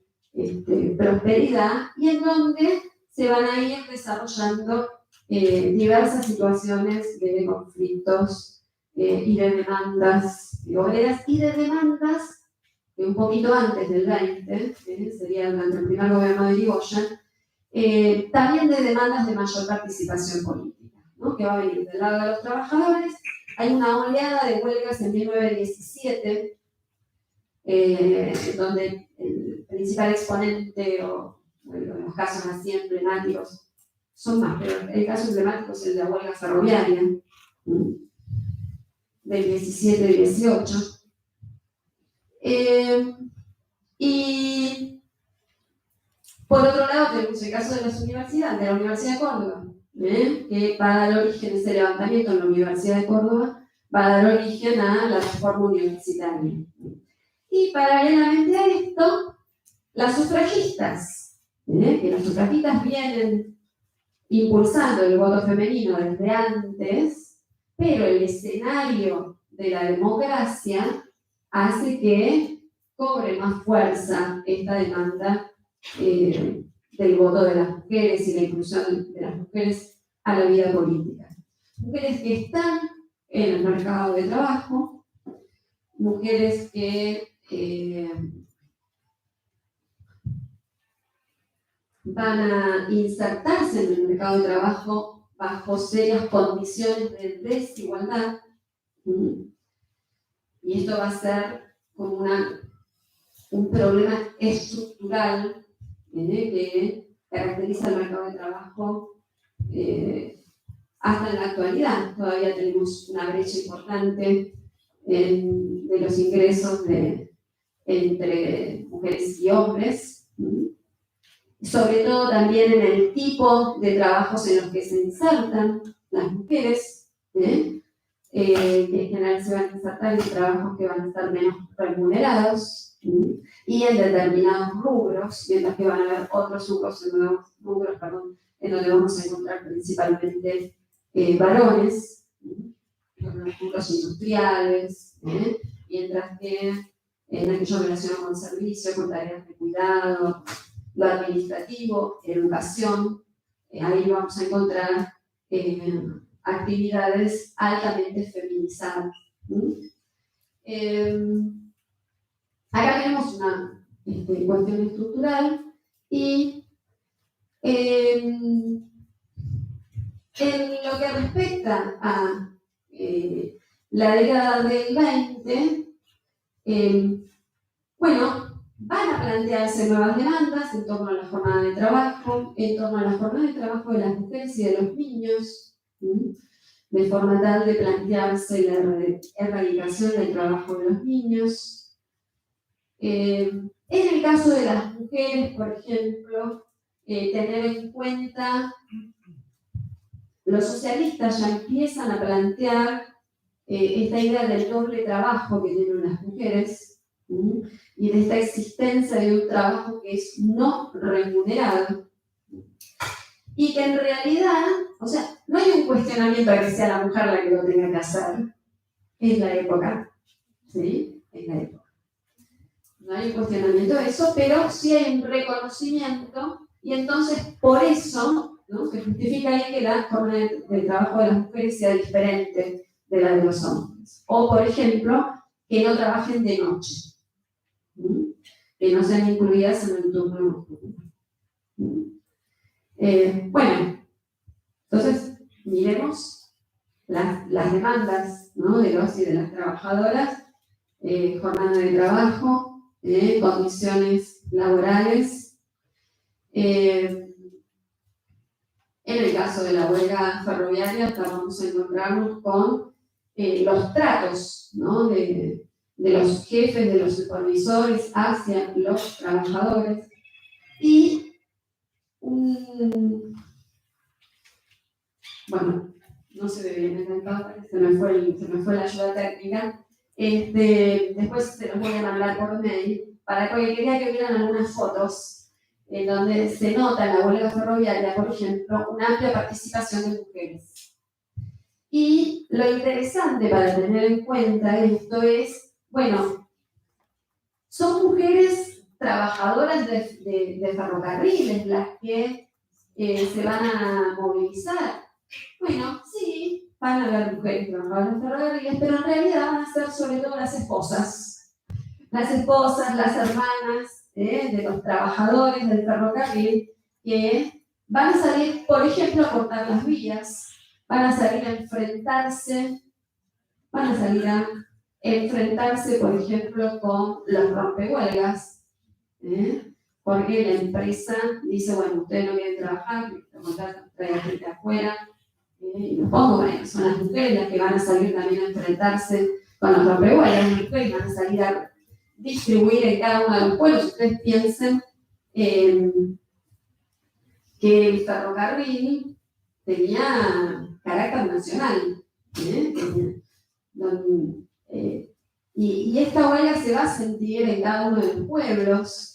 prosperidad y en donde se van a ir desarrollando diversas situaciones de conflictos y de demandas obreras y de demandas que un poquito antes del 20, sería durante el primer gobierno de Irigoyen, también de demandas de mayor participación política, ¿no? Que va a venir del lado de los trabajadores. Hay una oleada de huelgas en 1917, donde el principal exponente, o bueno, los casos así emblemáticos, son más, pero el caso emblemático es el de la huelga ferroviaria, del 17 y 18. Y por otro lado tenemos el caso de las universidades, de la Universidad de Córdoba, que va a dar origen, ese levantamiento en la Universidad de Córdoba, va a dar origen a la reforma universitaria. Y paralelamente a esto, las sufragistas, que las sufragistas vienen impulsando el voto femenino desde antes, pero el escenario de la democracia hace que cobre más fuerza esta demanda del voto de las mujeres y la inclusión de las mujeres a la vida política. Mujeres que están en el mercado de trabajo, mujeres que van a insertarse en el mercado de trabajo bajo serias condiciones de desigualdad. Y esto va a ser como un problema estructural que caracteriza el mercado de trabajo hasta en la actualidad. Todavía tenemos una brecha importante de los ingresos entre mujeres y hombres, sobre todo también en el tipo de trabajos en los que se insertan las mujeres, que en general se van a insertar en trabajos que van a estar menos remunerados y en determinados rubros, mientras que van a haber otros rubros en donde vamos a encontrar principalmente varones, en los rubros industriales, mientras que en aquello relacionado con servicio, con tareas de cuidado, lo administrativo, educación, ahí vamos a encontrar actividades altamente feminizadas. Acá tenemos una cuestión estructural y en lo que respecta a la década del 20, bueno, van a plantearse nuevas demandas en torno a la jornada de trabajo, en torno a la jornada de trabajo de las mujeres y de los niños, de forma tal de plantearse la erradicación del trabajo de los niños. En el caso de las mujeres, por ejemplo, tener en cuenta, los socialistas ya empiezan a plantear esta idea del doble trabajo que tienen las mujeres y de esta existencia de un trabajo que es no remunerado y que en realidad, o sea, no hay un cuestionamiento a que sea la mujer la que lo tenga que hacer. Es la época, ¿sí? Es la época. No hay un cuestionamiento de eso, pero sí hay un reconocimiento y entonces por eso, ¿no?, se justifica ahí que la forma de trabajo de las mujeres sea diferente de la de los hombres. O, por ejemplo, que no trabajen de noche, que no sean incluidas en el turno nocturno. Bueno, entonces miremos las demandas, ¿no?, de los y de las trabajadoras, jornada de trabajo, condiciones laborales. En el caso de la huelga ferroviaria, vamos a encontrarnos con los tratos, ¿no?, de los jefes, de los supervisores hacia los trabajadores. Y bueno, no se ve bien en el papel, se me fue la ayuda técnica. Después se los voy a hablar por mail, porque quería que vieran algunas fotos en donde se nota en la huelga ferroviaria, por ejemplo, una amplia participación de mujeres. Y lo interesante para tener en cuenta esto es, bueno, son mujeres trabajadoras de ferrocarriles las que se van a movilizar. Bueno, sí, van a haber mujeres trabajadoras de ferrocarriles, pero en realidad van a ser sobre todo las esposas, las hermanas de los trabajadores del ferrocarril, que van a salir, por ejemplo, a cortar las vías, van a salir a enfrentarse, por ejemplo, con los rompehuelgas, porque la empresa dice, bueno, ustedes no quieren trabajar, lo contratan, traen gente afuera, y los pongo, bueno, son las mujeres las que van a salir también a enfrentarse con los rompehuelgas, las mujeres van a salir a distribuir en cada uno de los pueblos. Ustedes piensen que el ferrocarril tenía carácter nacional, y esta huelga se va a sentir en cada uno de los pueblos,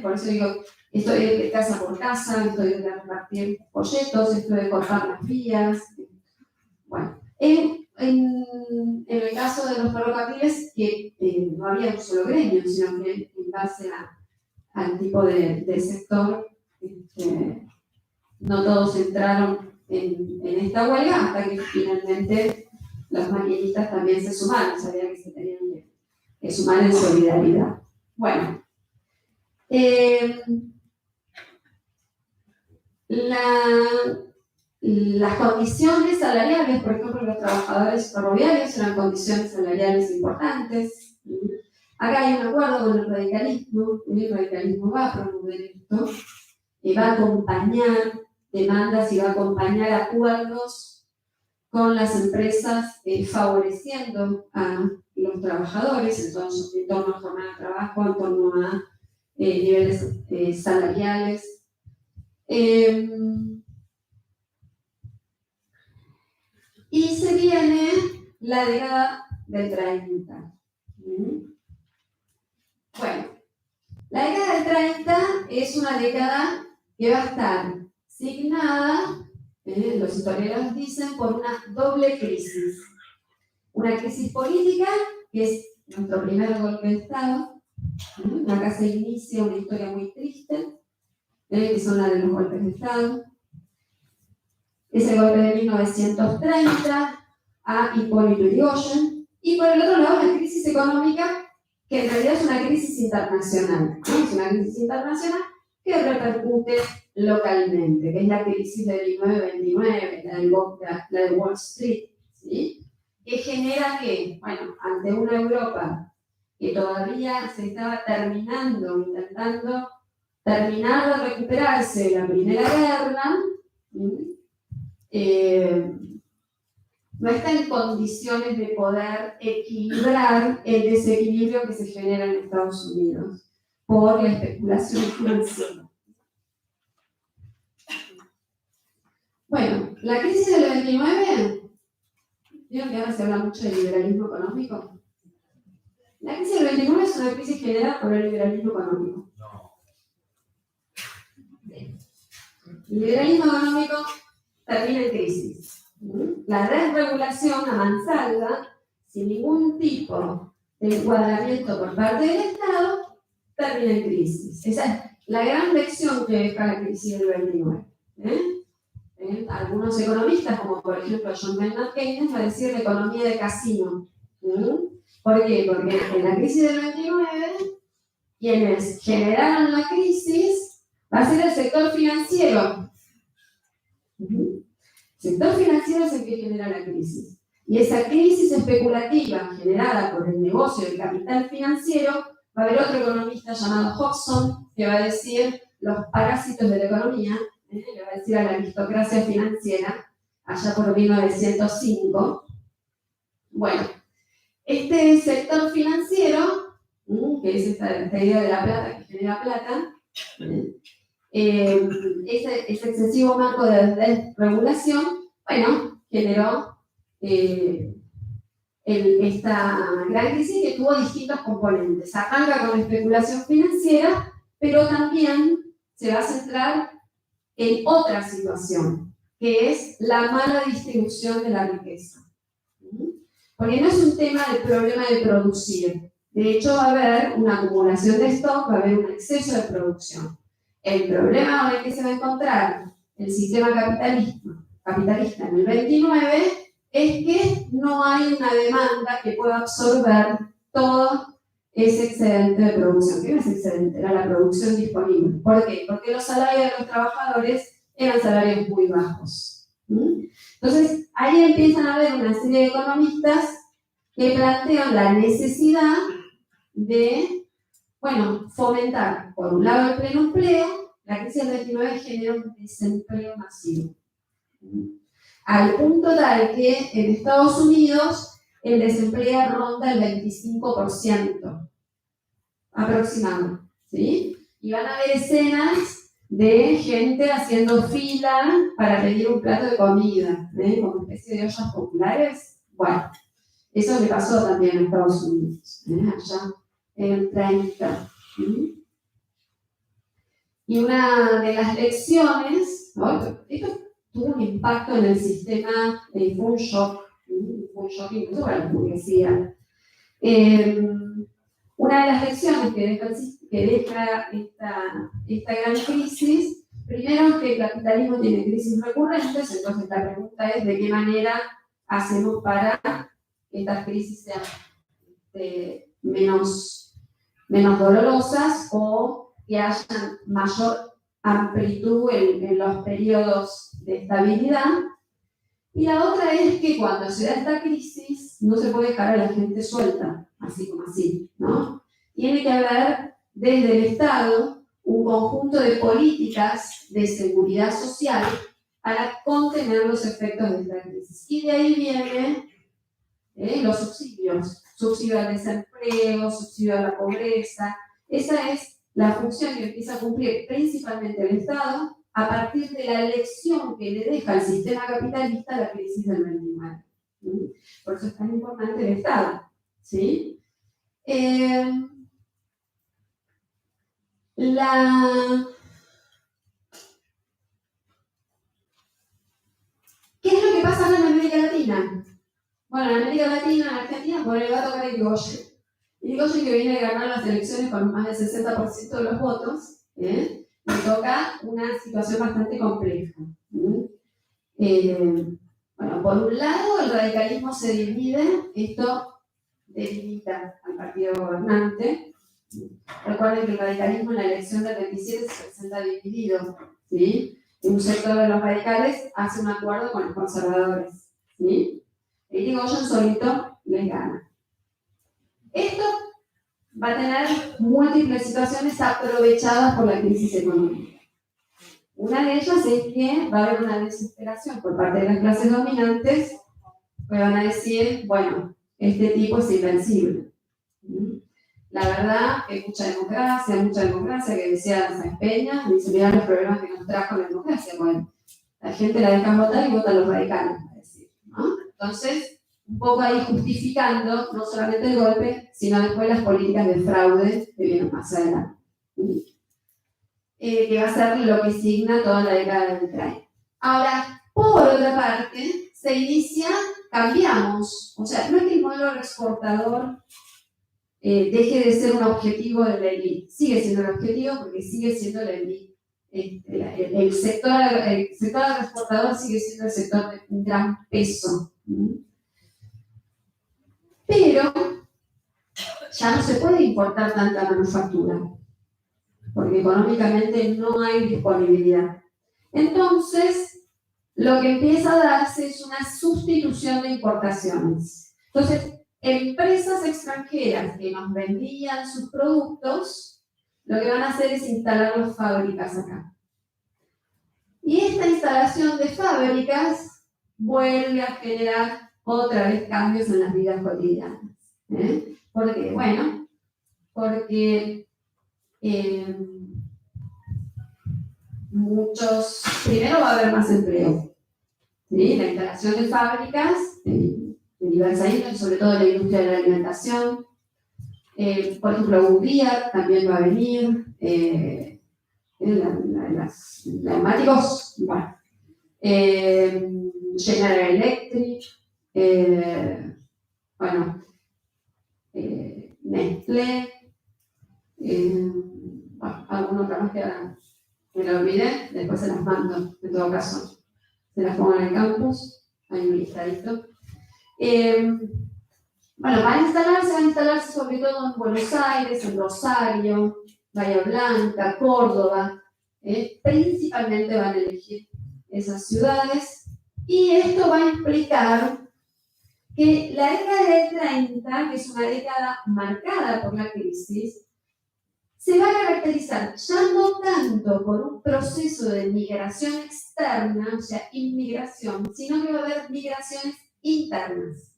por eso digo, esto de casa por casa, esto de repartir folletos, esto de cortar las vías. Bueno, en el caso de los ferrocarriles, que no había un solo gremio, sino que en base al tipo de sector, no todos entraron en esta huelga hasta que finalmente los maquinistas también se sumaron, sabían que se tenían que sumar en solidaridad. Bueno, las condiciones salariales, por ejemplo, los trabajadores ferroviarios eran condiciones salariales importantes. Acá hay un acuerdo con el radicalismo va a promover esto, va a acompañar demandas y va a acompañar acuerdos con las empresas favoreciendo a los trabajadores en torno a jornada de trabajo, en torno a niveles salariales. Y se viene la década del 30. Bueno, la década del 30 es una década que va a estar signada, los historiadores dicen, por una doble crisis. Una crisis política, que es nuestro primer golpe de Estado. Acá se inicia una historia muy triste, que son las de los golpes de Estado. Es el golpe de 1930 a Hipólito Yrigoyen. Y por el otro lado, la crisis económica, que en realidad es una crisis internacional. Es una crisis internacional que repercute localmente, que es la crisis de 1929, la de Wall Street, ¿sí? Que genera que, bueno, ante una Europa que todavía se estaba intentando terminar de recuperarse de la Primera Guerra, no está en condiciones de poder equilibrar el desequilibrio que se genera en Estados Unidos por la especulación financiera. Bueno, la crisis del 29, ¿vieron que ahora se habla mucho de liberalismo económico? La crisis del 29 es una crisis generada por el liberalismo económico. El liberalismo económico termina en crisis. La desregulación a mansalva, sin ningún tipo de encuadramiento por parte del Estado, termina en crisis. Esa es la gran lección que deja la crisis del 29. Algunos economistas, como por ejemplo John Maynard Keynes, va a decir la economía de casino. ¿Por qué? Porque en la crisis del 29, quienes generaron la crisis va a ser el sector financiero. El sector financiero es el que genera la crisis. Y esa crisis especulativa generada por el negocio del capital financiero, va a haber otro economista llamado Hodgson que va a decir los parásitos de la economía, le va a decir a la aristocracia financiera, allá por 1905. Bueno, este sector financiero, que es esta idea de la plata que genera plata, ese excesivo marco de desregulación, bueno, generó esta gran crisis que tuvo distintos componentes. Arranca con la especulación financiera, pero también se va a centrar en otra situación, que es la mala distribución de la riqueza. Porque no es un tema del problema de producir. De hecho, va a haber una acumulación de stock, va a haber un exceso de producción. El problema con el que se va a encontrar el sistema capitalista en el 29 es que no hay una demanda que pueda absorber todo ese excedente de producción. ¿Qué no es excedente? Era la producción disponible. ¿Por qué? Porque los salarios de los trabajadores eran salarios muy bajos. Entonces, ahí empiezan a haber una serie de economistas que plantean la necesidad de, Bueno, fomentar, por un lado, el pleno empleo. La crisis del 29 generó un desempleo masivo. Al punto tal que en Estados Unidos el desempleo ronda el 25% aproximado, ¿sí? Y van a haber escenas de gente haciendo fila para pedir un plato de comida, como especie de ollas populares. Bueno, eso le pasó también en Estados Unidos, allá en el 30. ¿Sí? Y una de las lecciones, ¿no? Esto tuvo un impacto en el sistema, fue un shock incluso para la burguesía. Una de las lecciones que deja esta gran crisis, primero es que el capitalismo tiene crisis recurrentes, entonces la pregunta es de qué manera hacemos para que estas crisis sean menos dolorosas o que hayan mayor amplitud en los periodos de estabilidad. Y la otra es que cuando se da esta crisis no se puede dejar a la gente suelta, así como así, ¿no? Tiene que haber desde el Estado un conjunto de políticas de seguridad social para contener los efectos de esta crisis. Y de ahí vienen los subsidios, subsidio al desempleo, subsidio a la pobreza. Esa es la función que empieza a cumplir principalmente el Estado a partir de la lección que le deja al sistema capitalista la crisis del 29. Por eso es tan importante el Estado, ¿sí? ¿Qué es lo que pasa ahora en América Latina? Bueno, en América Latina, en Argentina, por el va a tocar Irigoyen. Irigoyen, que viene a ganar las elecciones con más del 60% de los votos, le toca una situación bastante compleja. Bueno, por un lado, el radicalismo se divide, esto debilita al partido gobernante. Recuerden que el radicalismo en la elección del 27 se presenta dividido, ¿sí? Un sector de los radicales hace un acuerdo con los conservadores, ¿sí? El Irigoyen solito les gana. Esto va a tener múltiples situaciones aprovechadas por la crisis económica. Una de ellas es que va a haber una desesperación por parte de las clases dominantes, que van a decir, bueno, este tipo es invencible. La verdad, hay mucha democracia, que decía Sáenz Peña, y se miran los problemas que nos trajo la democracia. Bueno, la gente la deja votar y votan los radicales, a decir, ¿no? Entonces, un poco ahí justificando no solamente el golpe, sino después las políticas de fraude que vienen más adelante. Que va a ser lo que signa toda la década del 30. Ahora, por otra parte, se inicia, cambiamos. O sea, no es que el modelo exportador deje de ser un objetivo de la élite. Sigue siendo un objetivo porque sigue siendo la élite. El sector exportador sigue siendo el sector de un gran peso. Pero ya no se puede importar tanta manufactura, porque económicamente no hay disponibilidad. Entonces, lo que empieza a darse es una sustitución de importaciones. Entonces, empresas extranjeras que nos vendían sus productos, lo que van a hacer es instalar las fábricas acá. Y esta instalación de fábricas vuelve a generar otra vez cambios en las vidas cotidianas. ¿Por qué? Bueno, porque primero va a haber más empleo, ¿sí? La instalación de fábricas de diversa índole, sobre todo en la industria de la alimentación. Por ejemplo, Goodyear también va a venir, los neumáticos, bueno, General Electric, bueno, Nestlé, bueno, alguna otra más que me la olvidé, después se las mando, en todo caso, se las pongo en el campus, hay un listadito. Bueno, van a instalarse sobre todo en Buenos Aires, en Rosario, Bahía Blanca, Córdoba, principalmente van a elegir esas ciudades, y esto va a implicar que la década del 30, que es una década marcada por la crisis, se va a caracterizar ya no tanto por un proceso de migración externa, o sea, inmigración, sino que va a haber migraciones internas.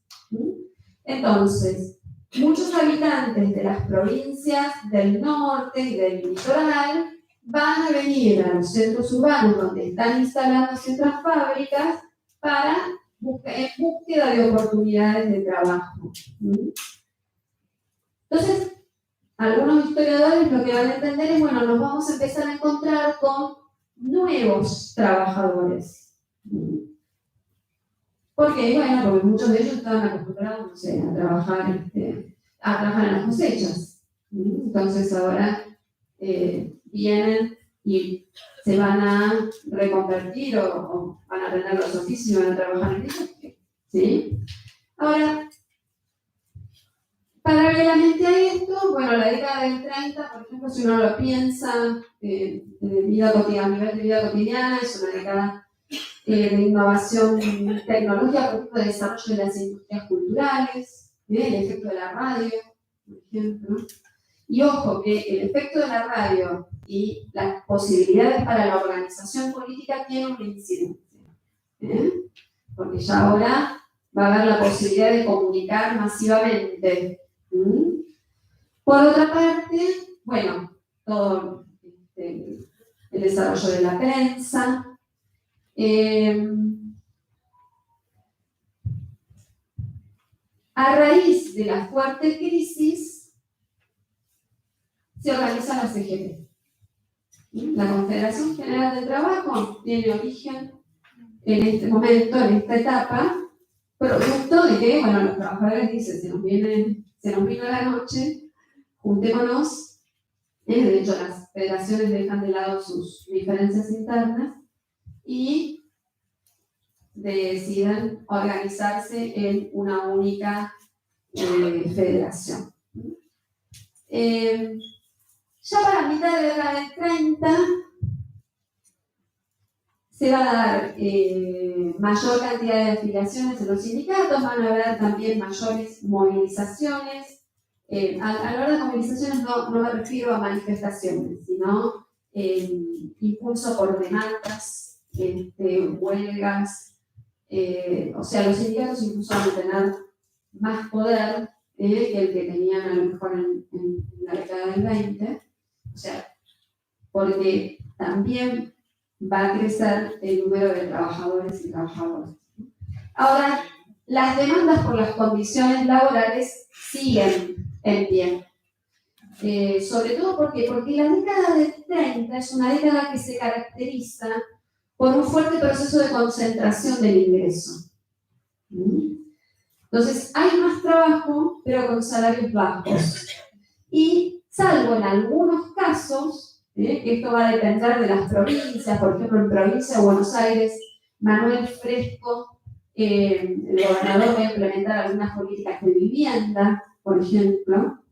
Entonces, muchos habitantes de las provincias del norte y del litoral van a venir a los centros urbanos donde están instalándose otras fábricas para en búsqueda de oportunidades de trabajo. Entonces, algunos historiadores lo que van a entender es, bueno, nos vamos a empezar a encontrar con nuevos trabajadores. Porque, bueno, porque muchos de ellos estaban acostumbrados, no sé, a trabajar en las cosechas. Entonces ahora vienen y se van a reconvertir o van a aprender los oficios y van a trabajar en eso. ¿Sí? Ahora, paralelamente a esto, bueno, la década del 30, por ejemplo, si uno lo piensa de vida cotidiana, a nivel de vida cotidiana, es una década de innovación tecnológica, por ejemplo, de desarrollo de las industrias culturales, el efecto de la radio, por ejemplo. Y ojo, que el efecto de la radio y las posibilidades para la organización política tienen una incidencia. Porque ya ahora va a haber la posibilidad de comunicar masivamente. Por otra parte, bueno, todo el desarrollo de la prensa. A raíz de la fuerte crisis, se organiza la CGT. La Confederación General del Trabajo tiene origen en este momento, en esta etapa, producto de que, bueno, los trabajadores dicen, se nos vino la noche, juntémonos. De hecho, las federaciones dejan de lado sus diferencias internas y deciden organizarse en una única federación. Ya para mitad de la década del 30 se va a dar mayor cantidad de afiliaciones en los sindicatos, van a haber también mayores movilizaciones. A la hora de movilizaciones no me refiero a manifestaciones, sino impulso por demandas, huelgas. O sea, los sindicatos incluso van a tener más poder que el que tenían a lo mejor en la década del 20. O sea, porque también va a crecer el número de trabajadores y trabajadoras. Ahora, las demandas por las condiciones laborales siguen en pie. Sobre todo porque la década del 30 es una década que se caracteriza por un fuerte proceso de concentración del ingreso. Entonces, hay más trabajo, pero con salarios bajos. Y salvo en algunos casos, que esto va a depender de las provincias, por ejemplo, en provincia de Buenos Aires, Manuel Fresco, el gobernador, va a implementar algunas políticas de vivienda, por ejemplo,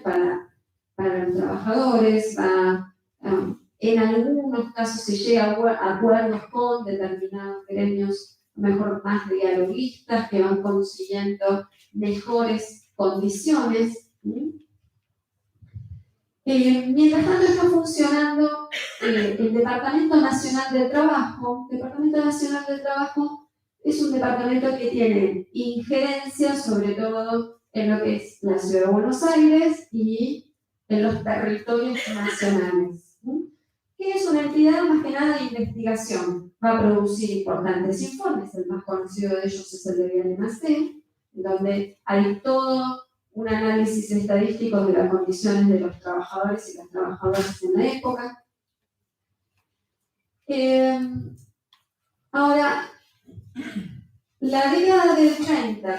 para los trabajadores. En algunos casos se llega a acuerdos con determinados gremios, mejor más dialoguistas, que van consiguiendo mejores condiciones. Mientras tanto está funcionando el Departamento Nacional del Trabajo. El Departamento Nacional del Trabajo es un departamento que tiene injerencia sobre todo en lo que es la Ciudad de Buenos Aires y en los territorios nacionales, que es una entidad más que nada de investigación. Va a producir importantes informes, el más conocido de ellos es el de Viale-Macé, donde hay todo un análisis estadístico de las condiciones de los trabajadores y las trabajadoras en la época. Ahora, la década del 30,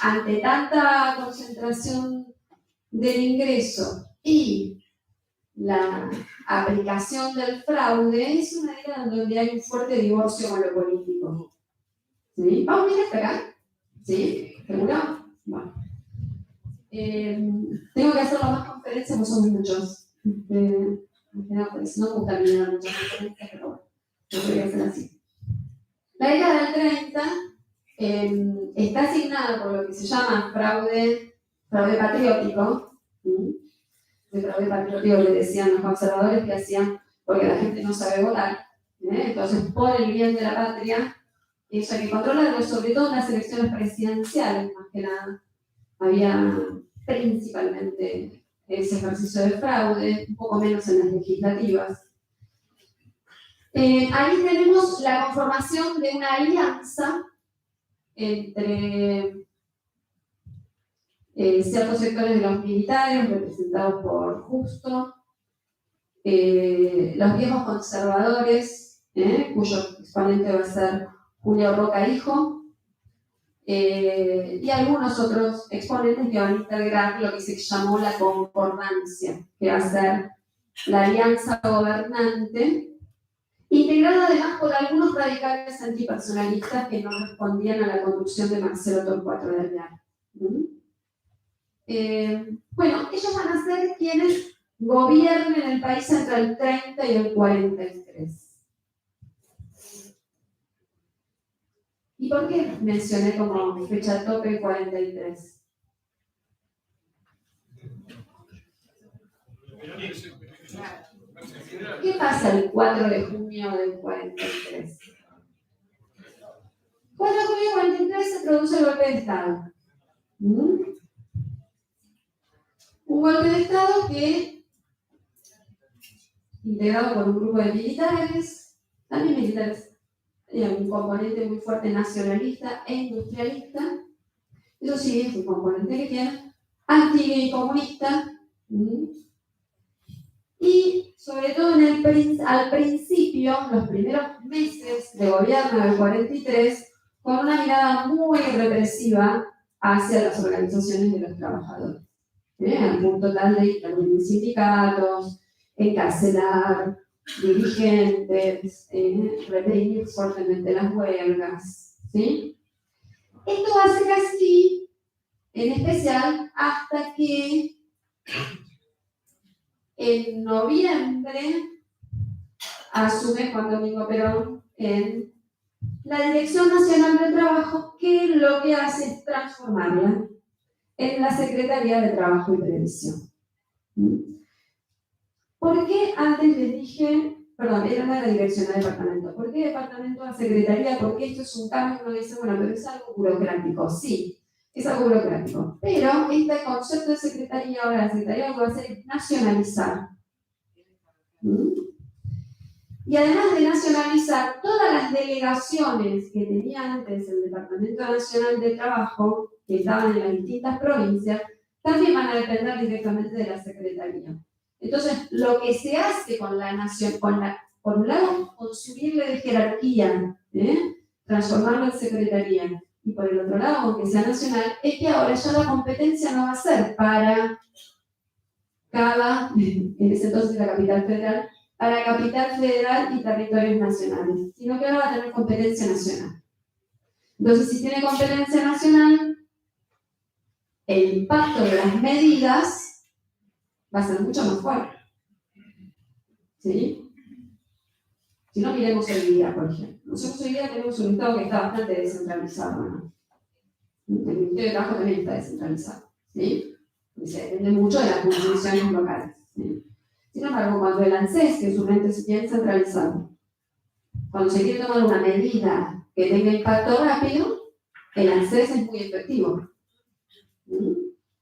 ante tanta concentración del ingreso y la aplicación del fraude, es una década en donde hay un fuerte divorcio con lo político. ¿Sí? ¿Vamos bien hasta acá? ¿Sí? ¿Seguro? Bueno. Tengo que hacer más conferencias, pues son muchos. No me gusta mirar muchas conferencias, pero bueno, yo voy a hacer así. La década del 30 está asignada por lo que se llama fraude patriótico. de fraude patriótico que decían los conservadores que hacían porque la gente no sabe votar. Entonces, por el bien de la patria, eso hay que controlarlo, sobre todo en las elecciones presidenciales, más que nada. Había principalmente ese ejercicio de fraude, un poco menos en las legislativas. Ahí tenemos la conformación de una alianza entre ciertos sectores de los militares, representados por Justo, los viejos conservadores, cuyo exponente va a ser Julio Roca Hijo, y algunos otros exponentes que van a integrar lo que se llamó la concordancia, que va a ser la alianza gobernante, integrada además por algunos radicales antipersonalistas que no respondían a la conducción de Marcelo Torcuato de Alvear. Bueno, ellos van a ser quienes gobiernen el país entre el 30 y el 43. ¿Y por qué mencioné como fecha tope el 43? ¿Qué pasa el 4 de junio del 43? 4 de junio del 43 se produce el golpe de Estado. Un golpe de Estado que, integrado por un grupo de militares, también militares, un componente muy fuerte nacionalista e industrialista. Eso sí, es un componente que tiene anticomunista. Y sobre todo al principio, los primeros meses de gobierno del 43, con una mirada muy represiva hacia las organizaciones de los trabajadores. Al punto tal de intervenir sindicatos, encarcelar dirigentes, reprimir fuertemente las huelgas. ¿Sí? Esto va a ser así, en especial, hasta que en noviembre asume Juan Domingo Perón en la Dirección Nacional del Trabajo, que lo que hace es transformarla en la Secretaría de Trabajo y Previsión. ¿Por qué antes les dije, perdón, era la dirección del departamento? ¿Por qué departamento a secretaría? Porque esto es un cambio, uno dice, bueno, pero es algo burocrático. Sí, es algo burocrático. Pero este concepto de secretaría, ahora la secretaría lo que va a hacer es nacionalizar. Y además de nacionalizar, todas las delegaciones que tenía antes el Departamento Nacional de Trabajo, que estaban en las distintas provincias, también van a depender directamente de la secretaría. Entonces, lo que se hace con la nación, por un lado, subirle de jerarquía, transformarlo en secretaría, y por el otro lado, aunque sea nacional, es que ahora ya la competencia no va a ser para cada, en ese entonces la capital federal, para capital federal y territorios nacionales, sino que ahora va a tener competencia nacional. Entonces, si tiene competencia nacional, el impacto de las medidas va a ser mucho más fuerte. ¿Sí? Si no, miremos hoy día, por ejemplo. Nosotros hoy día tenemos un Estado que está bastante descentralizado, ¿no? El Ministerio de Trabajo también está descentralizado, ¿sí? Y se depende mucho de las jurisdicciones locales, ¿sí? Sin embargo, cuando el ANSES, que es un ente bien centralizado, cuando se quiere tomar una medida que tenga impacto rápido, el ANSES es muy efectivo.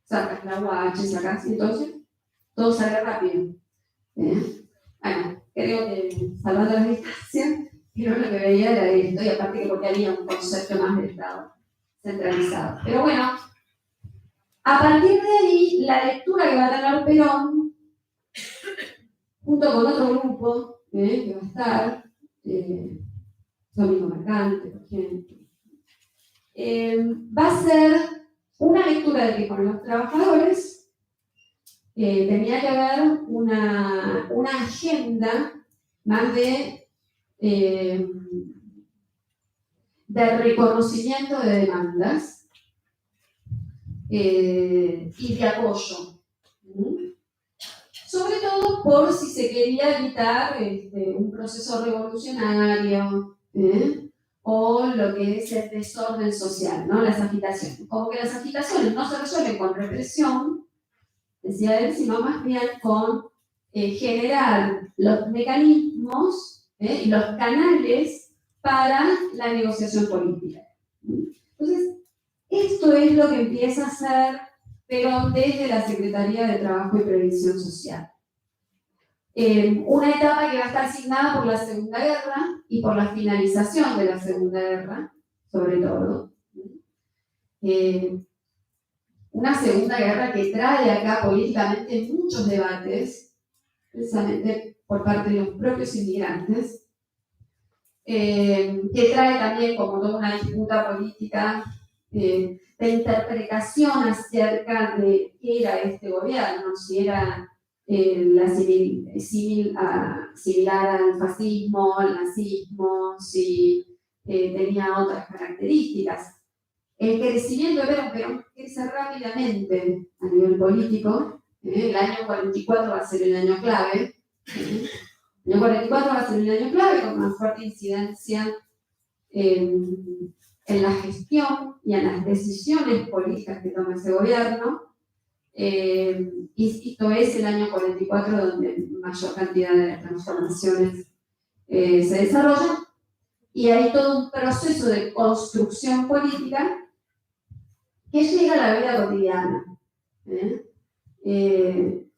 Sacas la UH, sacas, entonces todo sale rápido. Bueno, creo que salvando las distancias, creo que lo que veía era esto, y aparte que porque había un concepto más de Estado centralizado. Pero bueno, a partir de ahí, la lectura que va a tener Perón, junto con otro grupo que va a estar, Domingo Mercante, por ejemplo, va a ser una lectura de que con los trabajadores tenía que haber una agenda más de reconocimiento de demandas y de apoyo. Sobre todo por si se quería evitar un proceso revolucionario o lo que es el desorden social, ¿no? Las agitaciones. Como que las agitaciones no se resuelven con represión, decía él, sino más bien con generar los mecanismos y los canales para la negociación política. Entonces, esto es lo que empieza a hacer Perón desde la Secretaría de Trabajo y Previsión Social. Una etapa que va a estar asignada por la Segunda Guerra y por la finalización de la Segunda Guerra, sobre todo. Una Segunda Guerra que trae acá políticamente muchos debates, precisamente por parte de los propios inmigrantes, que trae también como toda una disputa política de interpretación acerca de qué era este gobierno, si era similar al fascismo, al nazismo, si tenía otras características. El crecimiento de Perón crece rápidamente a nivel político. El año 44 va a ser el año clave. El año 44 va a ser el año clave con una fuerte incidencia en la gestión y en las decisiones políticas que toma ese gobierno. Insisto, es el año 44 donde mayor cantidad de transformaciones se desarrollan, y hay todo un proceso de construcción política que llega a la vida cotidiana.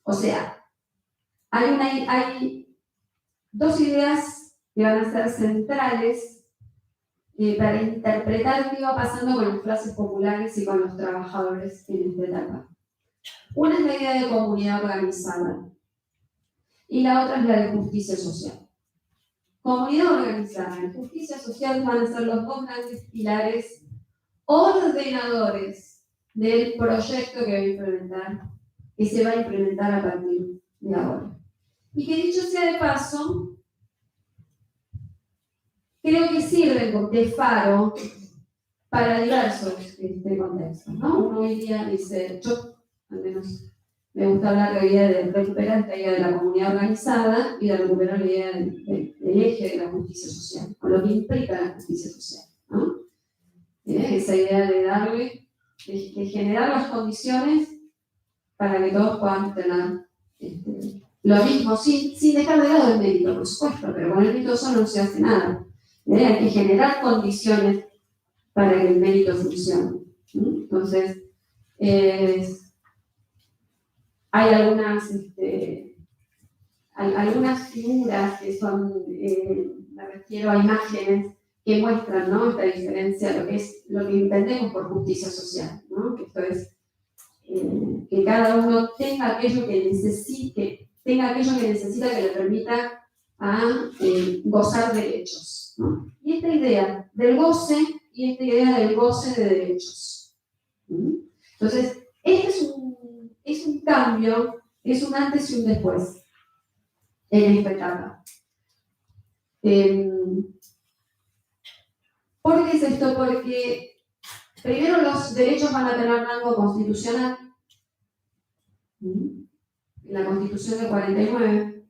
O sea, hay dos ideas que van a ser centrales para interpretar qué va pasando con las clases populares y con los trabajadores en esta etapa. Una es la idea de comunidad organizada y la otra es la de justicia social. Comunidad organizada y justicia social van a ser los dos grandes pilares ordenadores del proyecto que se va a implementar a partir de ahora. Y que, dicho sea de paso, creo que sirven de faro para diversos contextos, ¿no? Uno hoy día dice, yo al menos me gusta hablar de la idea de recuperar esta idea de la comunidad organizada y de recuperar la idea del eje de la justicia social, o lo que implica la justicia social, ¿no? Esa idea de darle, de generar las condiciones para que todos puedan tener lo mismo, sin dejar de lado el mérito, por supuesto, pero con el mérito solo no se hace nada. Hay que generar condiciones para que el mérito funcione. Entonces, hay algunas figuras que son, me refiero a imágenes que muestran, ¿no?, esta diferencia, lo que entendemos por justicia social, ¿no? Que esto es que cada uno tenga aquello que necesita que le permita gozar derechos, ¿no? Y esta idea del goce y esta idea del goce de derechos. Entonces, este es un cambio, es un antes y un después en esta etapa. ¿Por qué es esto? Porque primero los derechos van a tener rango constitucional. En la Constitución del 49.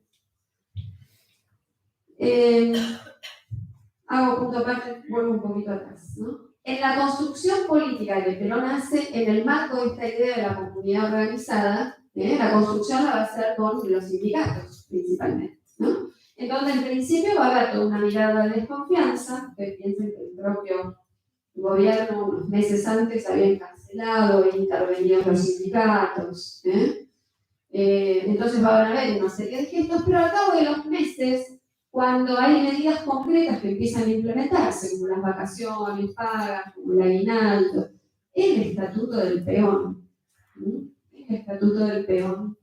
Hago punto aparte, vuelvo un poquito atrás, ¿no? En la construcción política que Perón hace, en el marco de esta idea de la comunidad organizada, la construcción la va a hacer con los sindicatos, principalmente, ¿no? Entonces, en principio va a haber toda una mirada de desconfianza, que piensen que el propio gobierno unos meses antes había encarcelado e intervenido los sindicatos, entonces va a haber una serie de gestos, pero al cabo de los meses, cuando hay medidas concretas que empiezan a implementarse, como las vacaciones pagas, como el aguinaldo, el estatuto del peón, el estatuto del peón,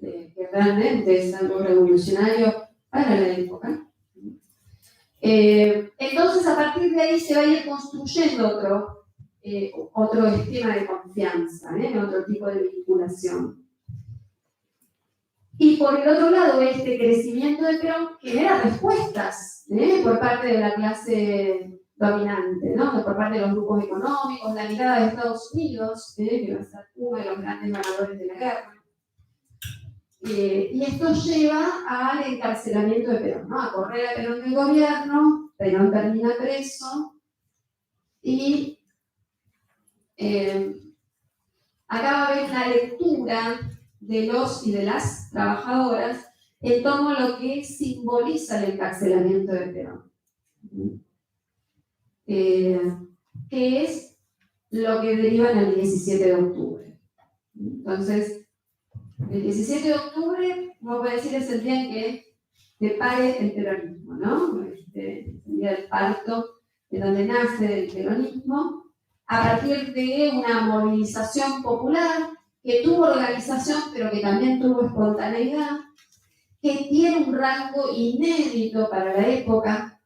que realmente es algo revolucionario para la época. Entonces, a partir de ahí se va a ir construyendo otro esquema de confianza, otro tipo de vinculación. Y por el otro lado, este crecimiento de Perón genera respuestas por parte de la clase dominante, ¿no? Por parte de los grupos económicos, la mirada de Estados Unidos, que va a ser uno de los grandes ganadores de la guerra. Y esto lleva al encarcelamiento de Perón, ¿no? A correr a Perón del gobierno, Perón termina preso y acá va a haber una lectura de los y de las trabajadoras en torno a lo que simboliza el encarcelamiento de Perón. Que es lo que deriva en el 17 de octubre. Entonces, el 17 de octubre, vamos a decir, es el día en que te pare el peronismo, ¿no? El día del parto, de donde nace el peronismo, a partir de una movilización popular que tuvo organización, pero que también tuvo espontaneidad, que tiene un rango inédito para la época,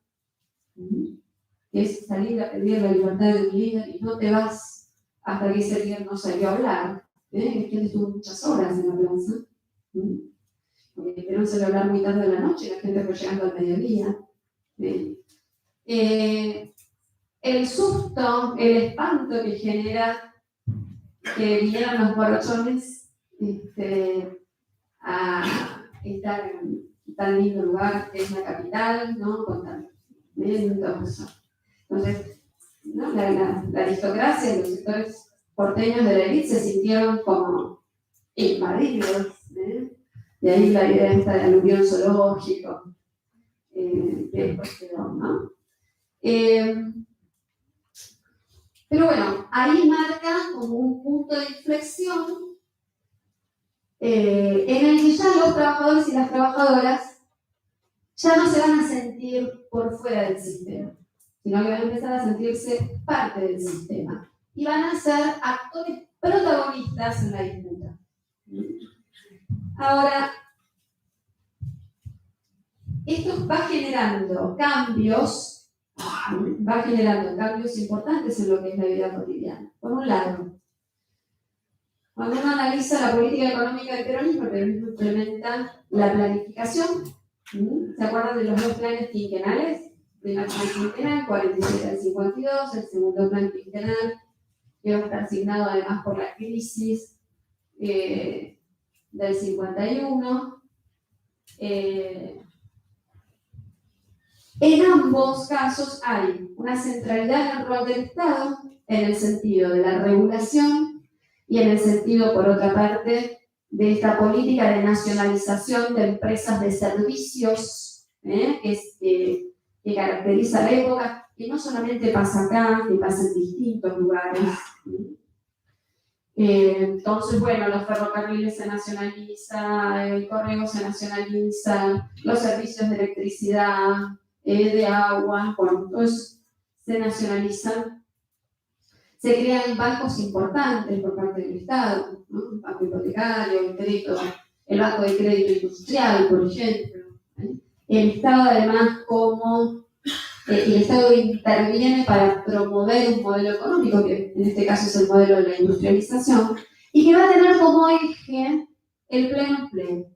que es salir a pedir la libertad de un líder y no te vas hasta que ese líder no salió a hablar. Es que él estuvo muchas horas en la plaza. Porque Perón salió a hablar muy tarde de la noche y la gente fue llegando al mediodía. El susto, el espanto que genera que vinieran los morochones a estar en tan lindo lugar que es la capital, ¿no? Con tantos eventos. Entonces, ¿no? la aristocracia y los sectores porteños de la élite se sintieron como invadidos. De ahí la idea esta de aluvión zoológico, que después quedó, ¿no? Pero bueno, ahí marca como un punto de inflexión en el que ya los trabajadores y las trabajadoras ya no se van a sentir por fuera del sistema, sino que van a empezar a sentirse parte del sistema y van a ser actores protagonistas en la disputa. Ahora, esto va generando cambios importantes en lo que es la vida cotidiana. Por un lado, cuando uno analiza la política económica del peronismo, el peronismo implementa la planificación. ¿Se acuerdan de los dos planes quinquenales? Primer plan quinquenal, 47 al 52, el segundo plan quinquenal, que va a estar asignado además por la crisis del 51. En ambos casos hay una centralidad en el rol del Estado, en el sentido de la regulación y en el sentido, por otra parte, de esta política de nacionalización de empresas de servicios, que caracteriza la época, que no solamente pasa acá, que pasa en distintos lugares. Entonces, bueno, los ferrocarriles se nacionalizan, el correo se nacionaliza, los servicios de electricidad, de agua, bueno, entonces se nacionalizan. Se crean bancos importantes por parte del Estado, ¿no? El banco hipotecario, el banco de crédito industrial, por ejemplo. El Estado, además, el Estado interviene para promover un modelo económico, que en este caso es el modelo de la industrialización, y que va a tener como eje el pleno empleo.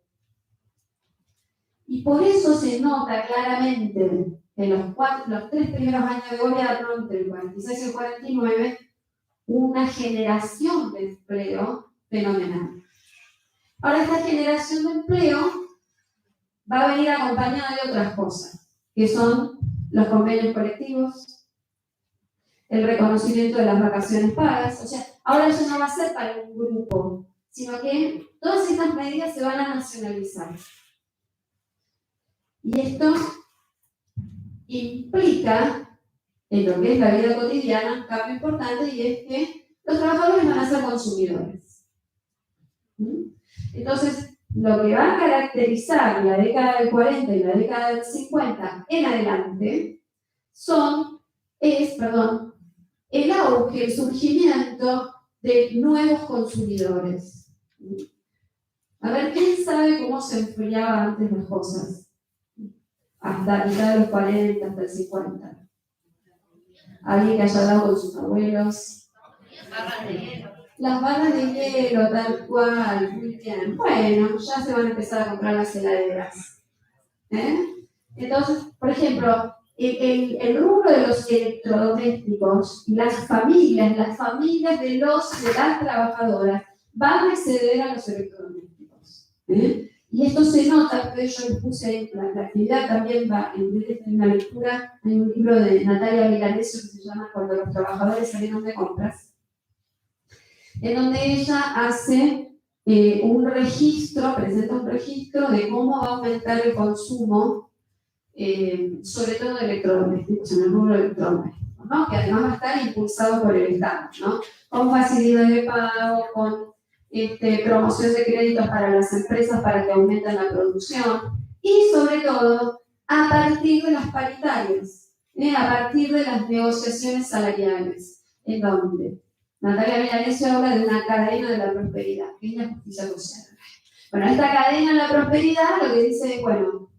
Y por eso se nota claramente en los 3 primeros años de gobierno, entre el 46 y el 49, una generación de empleo fenomenal. Ahora, esta generación de empleo va a venir acompañada de otras cosas, que son los convenios colectivos, el reconocimiento de las vacaciones pagas. O sea, ahora eso no va a ser para un grupo, sino que todas estas medidas se van a nacionalizar. Y esto implica, en lo que es la vida cotidiana, un cambio importante, y es que los trabajadores van a ser consumidores. Entonces, lo que va a caracterizar la década del 40 y la década del 50 en adelante es el auge, el surgimiento de nuevos consumidores. A ver, ¿quién sabe cómo se enfriaban antes las cosas? Hasta mitad de los 40, hasta el 50. Alguien que haya hablado con sus abuelos. Las barras de hielo, tal cual, muy bien. Bueno, ya se van a empezar a comprar las heladeras. Entonces, por ejemplo, el rubro de los electrodomésticos, las familias de las trabajadoras van a acceder a los electrodomésticos. Y esto se nota, yo les puse la actividad también va en una lectura, hay un libro de Natalia Milanesio que se llama Cuando los trabajadores salieron de compras. en donde ella hace un registro, presenta un registro de cómo va a aumentar el consumo, sobre todo de electrodomésticos, en el rubro de electrodomésticos, ¿no? Que además va a estar impulsado por el Estado, ¿no? Con facilidad de pago, con promoción de créditos para las empresas para que aumenten la producción y sobre todo a partir de las paritarias, a partir de las negociaciones salariales, en donde Natalia Villarecio habla de una cadena de la prosperidad, que es la justicia social. Bueno, esta cadena de la prosperidad lo que dice es, bueno,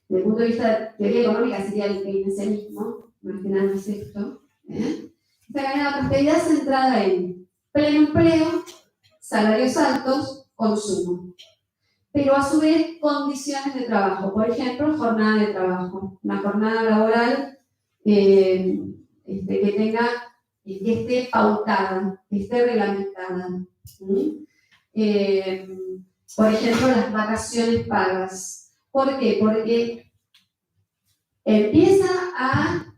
desde el punto de vista de teoría económica sería el keynesianismo, más que nada no es esto. Esta cadena de la prosperidad centrada en pleno empleo, salarios altos, consumo. Pero a su vez condiciones de trabajo, por ejemplo, jornada de trabajo, una jornada laboral que esté pautada, que esté reglamentada. Por ejemplo, las vacaciones pagas. ¿Por qué? Porque empieza a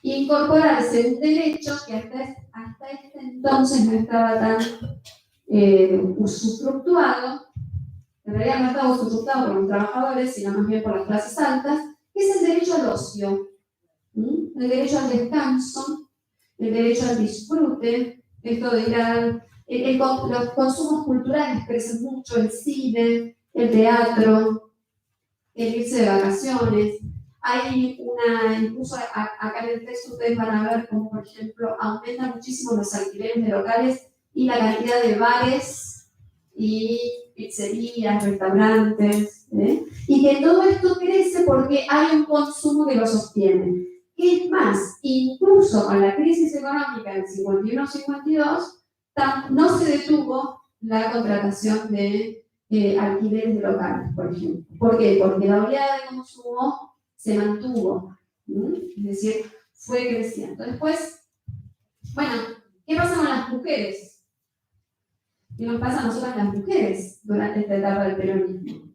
incorporarse un derecho que hasta este entonces no estaba tan usufructuado, en realidad no estaba usufructuado por los trabajadores, sino más bien por las clases altas, que es el derecho al ocio, el derecho al descanso, el derecho al disfrute, esto de ir a... los consumos culturales crecen mucho, el cine, el teatro, el irse de vacaciones. Hay incluso acá en el texto ustedes van a ver como, por ejemplo, aumentan muchísimo los alquileres de locales y la cantidad de bares y pizzerías, restaurantes, y que todo esto crece porque hay un consumo que lo sostiene. Es más, incluso con la crisis económica del 51-52, no se detuvo la contratación de alquileres de locales, por ejemplo. ¿Por qué? Porque la oleada de consumo se mantuvo, es decir, fue creciendo. Después, bueno, ¿qué pasa con las mujeres? ¿Qué nos pasa a nosotras las mujeres durante esta etapa del peronismo?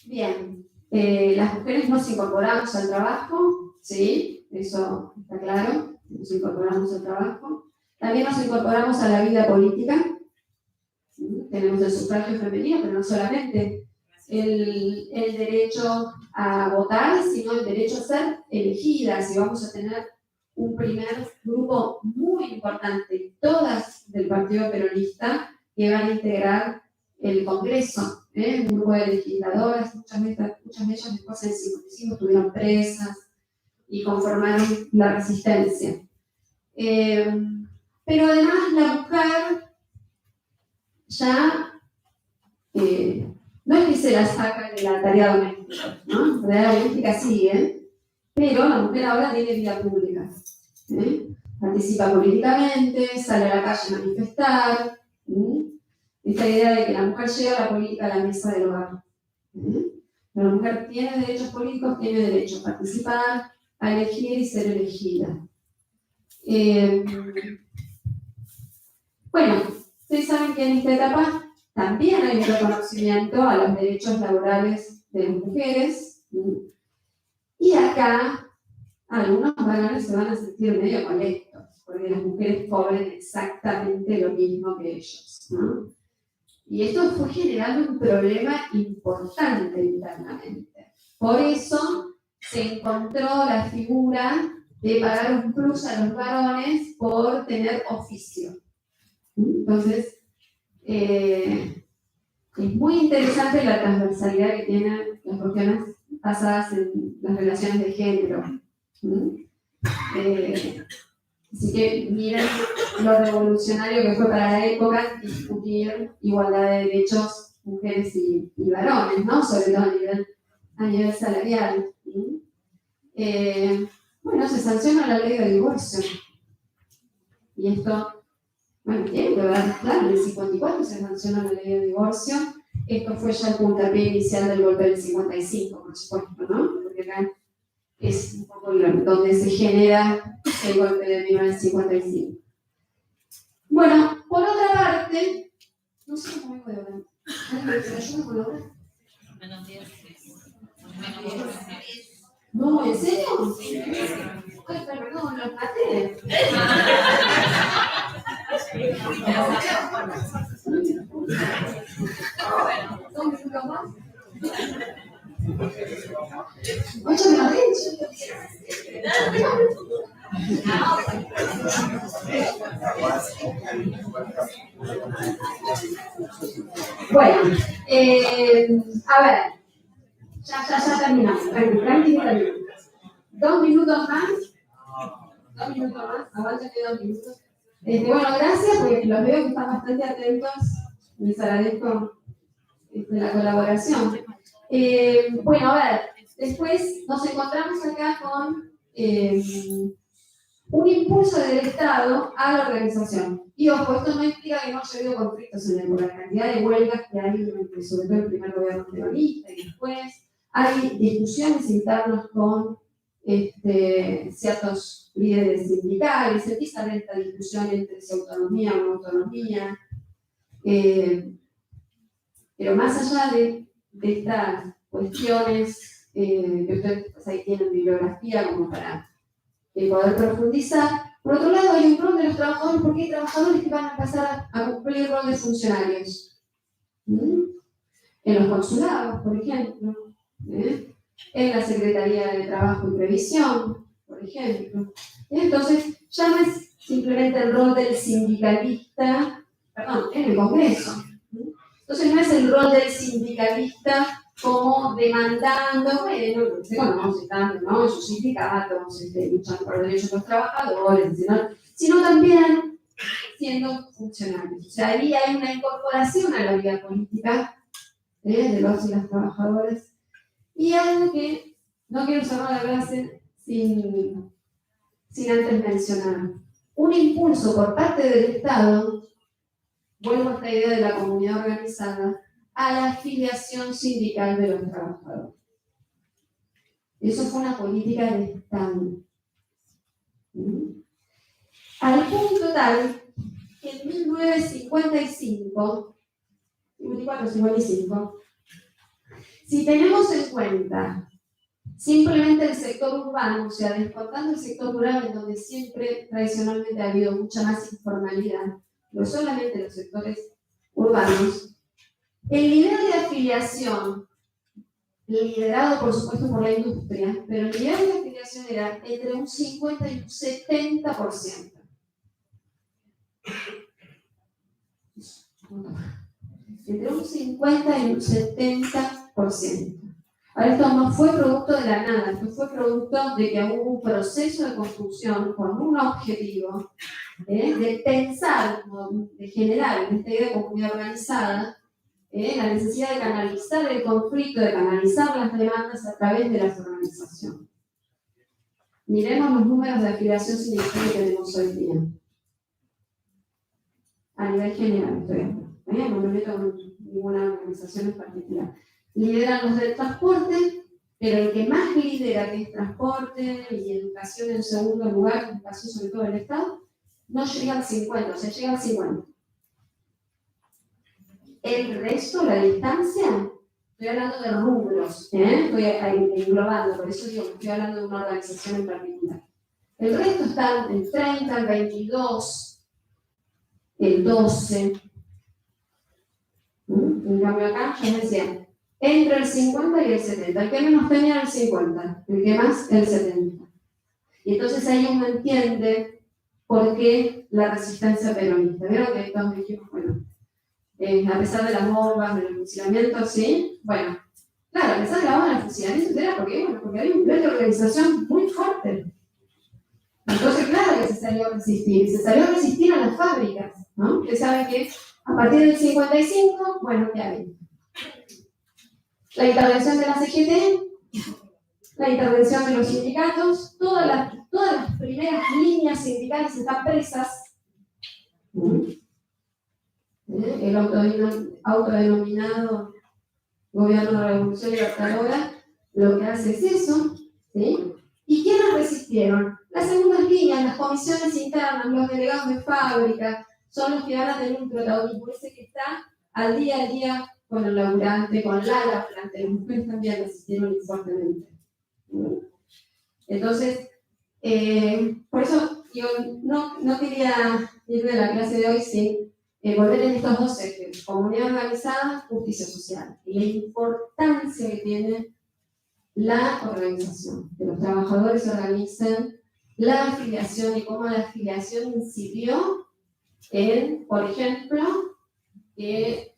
Bien, las mujeres nos incorporamos al trabajo, ¿sí? Eso está claro, nos incorporamos al trabajo. También nos incorporamos a la vida política. ¿Sí? Tenemos el sufragio femenino, pero no solamente el derecho a votar, sino el derecho a ser elegidas, y vamos a tener un primer grupo muy importante, todas del Partido Peronista, que van a integrar el Congreso, un grupo de legisladoras, muchas de ellas después del 55 estuvieron presas y conformaron la resistencia. Pero además la mujer ya no es que se la saca de la tarea doméstica, ¿no? La tarea doméstica sigue, pero la mujer ahora tiene vida pública. Participa políticamente, sale a la calle a manifestar. Esta idea de que la mujer lleva la política a la mesa del hogar. La mujer tiene derechos políticos, tiene derecho a participar, a elegir y ser elegida. Bueno, ustedes saben que en esta etapa también hay un reconocimiento a los derechos laborales de las mujeres. Y acá algunos varones se van a sentir medio molestos, porque las mujeres cobran exactamente lo mismo que ellos, ¿no? Y esto fue generando un problema importante internamente. Por eso se encontró la figura de pagar un plus a los varones por tener oficio. Entonces, es muy interesante la transversalidad que tienen las cuestiones basadas en las relaciones de género. Así que miren lo revolucionario que fue para la época discutir igualdad de derechos mujeres y varones, ¿no? Sobre todo a nivel salarial. Bueno, se sanciona la ley de divorcio. Y esto, bueno, tiene que ver, claro, en el 54 se sanciona la ley de divorcio. Esto fue ya el puntapié inicial del golpe del 55, por supuesto, ¿no? Porque acá es un poco donde se genera el golpe de 1955. Bueno, por otra parte, no sé cómo vengo de hora. ¿Me ayuda con la hora? Menos 10. No, ¿en serio? Ay, perdón, los maté. Bueno, 2 minutos más. 8 minutos. Bueno, a ver, ya terminamos. Tranquilo. 2 minutos más. 2 minutos más. Aguántate 2 minutos. Bueno, gracias, porque los veo que están bastante atentos. Les agradezco la colaboración. Bueno, a ver, después nos encontramos acá con un impulso del Estado a la organización. Y ojo, esto no implica que no haya habido conflictos en por la cantidad de huelgas que hay, sobre todo el primer gobierno peronista, y después hay discusiones internas con ciertos líderes sindicales, se empieza a ver esta discusión entre si autonomía o no autonomía. Pero más allá de estas cuestiones que ustedes ahí tienen bibliografía como para poder profundizar, por otro lado hay un rol de los trabajadores, porque hay trabajadores que van a pasar a cumplir el rol de funcionarios. En los consulados, por ejemplo, en la Secretaría de Trabajo y Previsión, por ejemplo. Entonces, ya no es simplemente el rol del sindicalista, perdón, en el Congreso. Entonces no es el rol del sindicalista como demandando, bueno, se conoce tanto, ¿no? Sus sindicatos, luchan por los derechos de los trabajadores, sino también siendo funcionarios. O sea, ahí hay una incorporación a la vida política de los y las trabajadoras. Y algo que no quiero cerrar la clase sin antes mencionar. Un impulso por parte del Estado, vuelvo a esta idea de la comunidad organizada, a la afiliación sindical de los trabajadores. Eso fue una política de Estado. Al punto tal que en 1955, 54-55, si tenemos en cuenta simplemente el sector urbano, o sea, descontando el sector rural, en donde siempre tradicionalmente ha habido mucha más informalidad, no solamente los sectores urbanos, el nivel de afiliación, liderado por supuesto por la industria, pero el nivel de afiliación era entre un 50 y un 70%. Entre un 50 y un 70%. Ahora, esto no fue producto de la nada, esto fue producto de que hubo un proceso de construcción con un objetivo de pensar, de generar en esta idea de comunidad organizada, la necesidad de canalizar el conflicto, de canalizar las demandas a través de las organizaciones. Miremos los números de afiliación sindical que tenemos hoy día. A nivel general, estoy hablando. No me meto en ninguna organización en particular. Lideran los del transporte, pero el que más lidera, que es transporte y educación en segundo lugar, educación sobre todo del Estado, no llega al 50, o sea, llega al 50. El resto, la distancia, estoy hablando de rubros, estoy englobando, por eso digo que estoy hablando de una organización en particular. El resto está el 30, el 22, el 12. En cambio acá, yo decía, entre el 50 y el 70. El que menos tenía el 50, el que más el 70. Y entonces ahí uno entiende por qué la resistencia peronista. Vieron que todos dijimos, bueno, a pesar de las bombas, de los fusilamientos, ¿sí? Bueno, claro, a pesar de la bomba, del fusilamiento, era porque había un plan de organización muy fuerte. Entonces, claro que se salió a resistir. Se salió a resistir a las fábricas, ¿no? Ustedes saben que a partir del 55, bueno, ¿qué hay? La intervención de la CGT, la intervención de los sindicatos, todas las primeras líneas sindicales están presas. El autodenominado Gobierno de la Revolución Libertadora lo que hace es eso, ¿sí? ¿Y quiénes resistieron? Las segundas líneas, las comisiones internas, los delegados de fábrica, son los que van a tener un protagonismo, ese que está al día con el laburante, con la laburante. Las mujeres también resistieron fuertemente. Entonces, Por eso yo no quería ir de la clase de hoy sin volver en estos dos ejes: comunidad organizada, justicia social, y la importancia que tiene la organización, que los trabajadores organicen la afiliación y cómo la afiliación incidió en, por ejemplo, que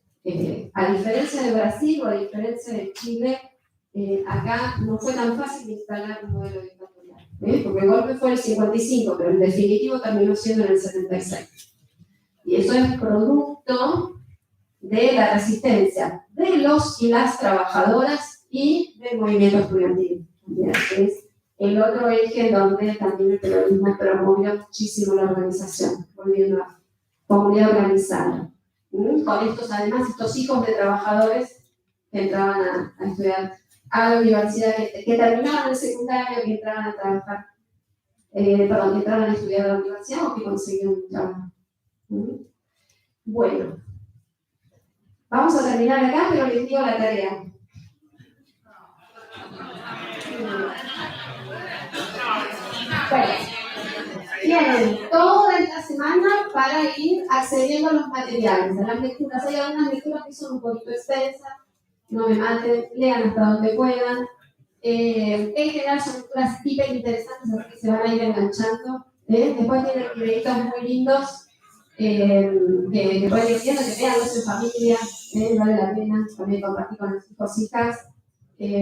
a diferencia de Brasil o a diferencia de Chile, acá no fue tan fácil instalar un modelo dictatorial, porque el golpe fue el 55, pero en definitivo terminó siendo en el 76. Y eso es producto de la resistencia de los y las trabajadoras y del movimiento estudiantil. Es el otro eje donde también el peronismo promovió muchísimo la organización, volviendo a comunidad organizada. Con estos, además, estos hijos de trabajadores que entraban a estudiar a la universidad, que terminaban el secundario, que entraban a trabajar, que entraban a estudiar a la universidad o que conseguían un trabajo. Bueno, vamos a terminar acá, pero les digo la tarea. Bueno, tienen toda esta semana para ir accediendo a los materiales, a las lecturas. Hay algunas lecturas que son un poquito extensas, no me maten, lean hasta donde puedan. En general son lecturas hiper interesantes, así que se van a ir enganchando. Después tienen videitos muy lindos que pueden ir viendo, que veanlos en familia, vale la pena también compartir con los hijos, hijas,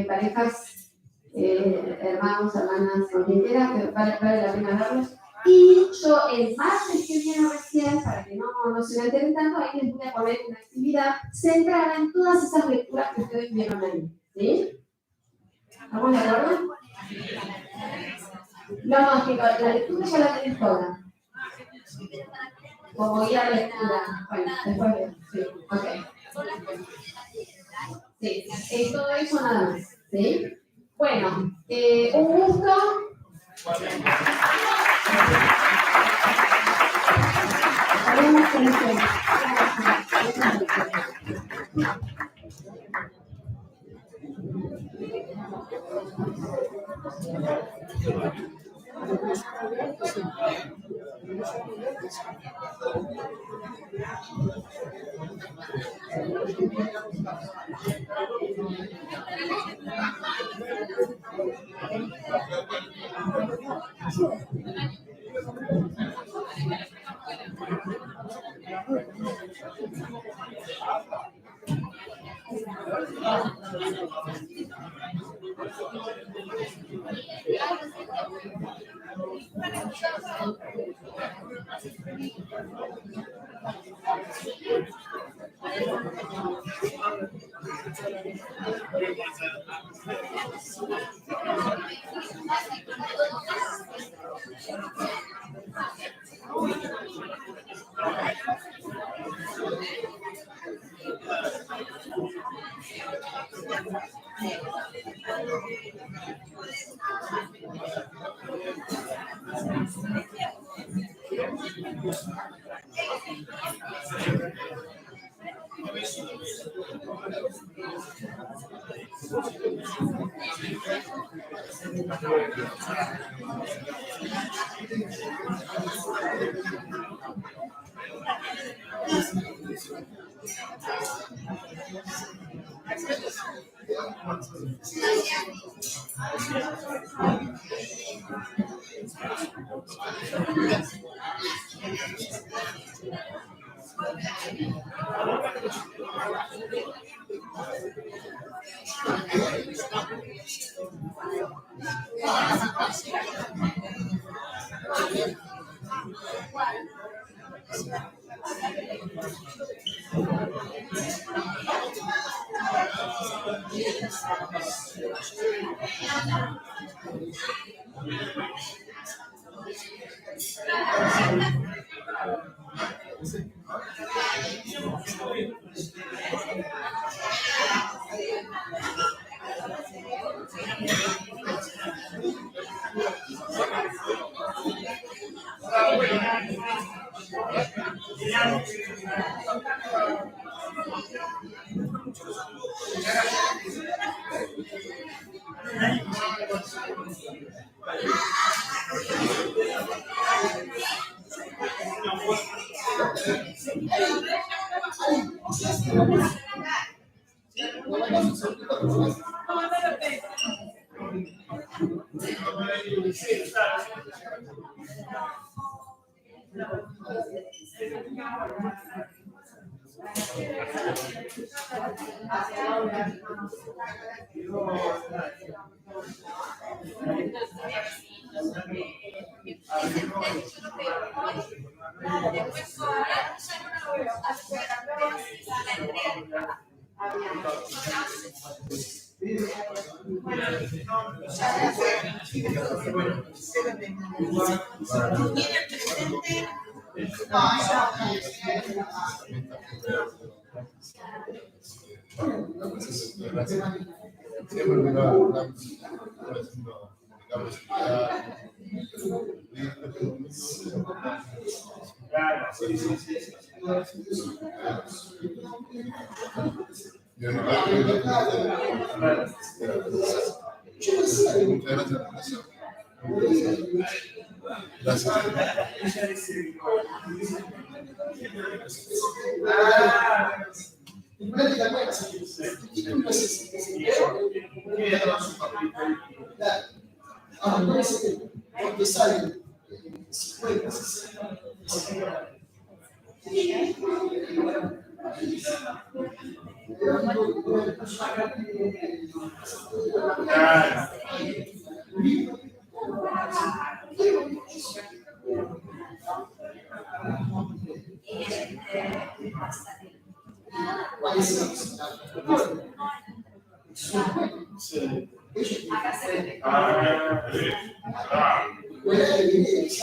parejas, hermanos, hermanas, con quien quiera, pero vale la pena verlos. Y yo el martes que viene recién, para que no se me enteren tanto, ahí les voy a poner una actividad centrada en todas esas lecturas que ustedes vieron ahí. ¿Sí? ¿Estamos de acuerdo? No, es que la lectura ya la tenés toda. Como guía de lectura. Bueno, después veo. Sí, ok. Sí, es todo eso nada más. ¿Sí? Bueno, un gusto.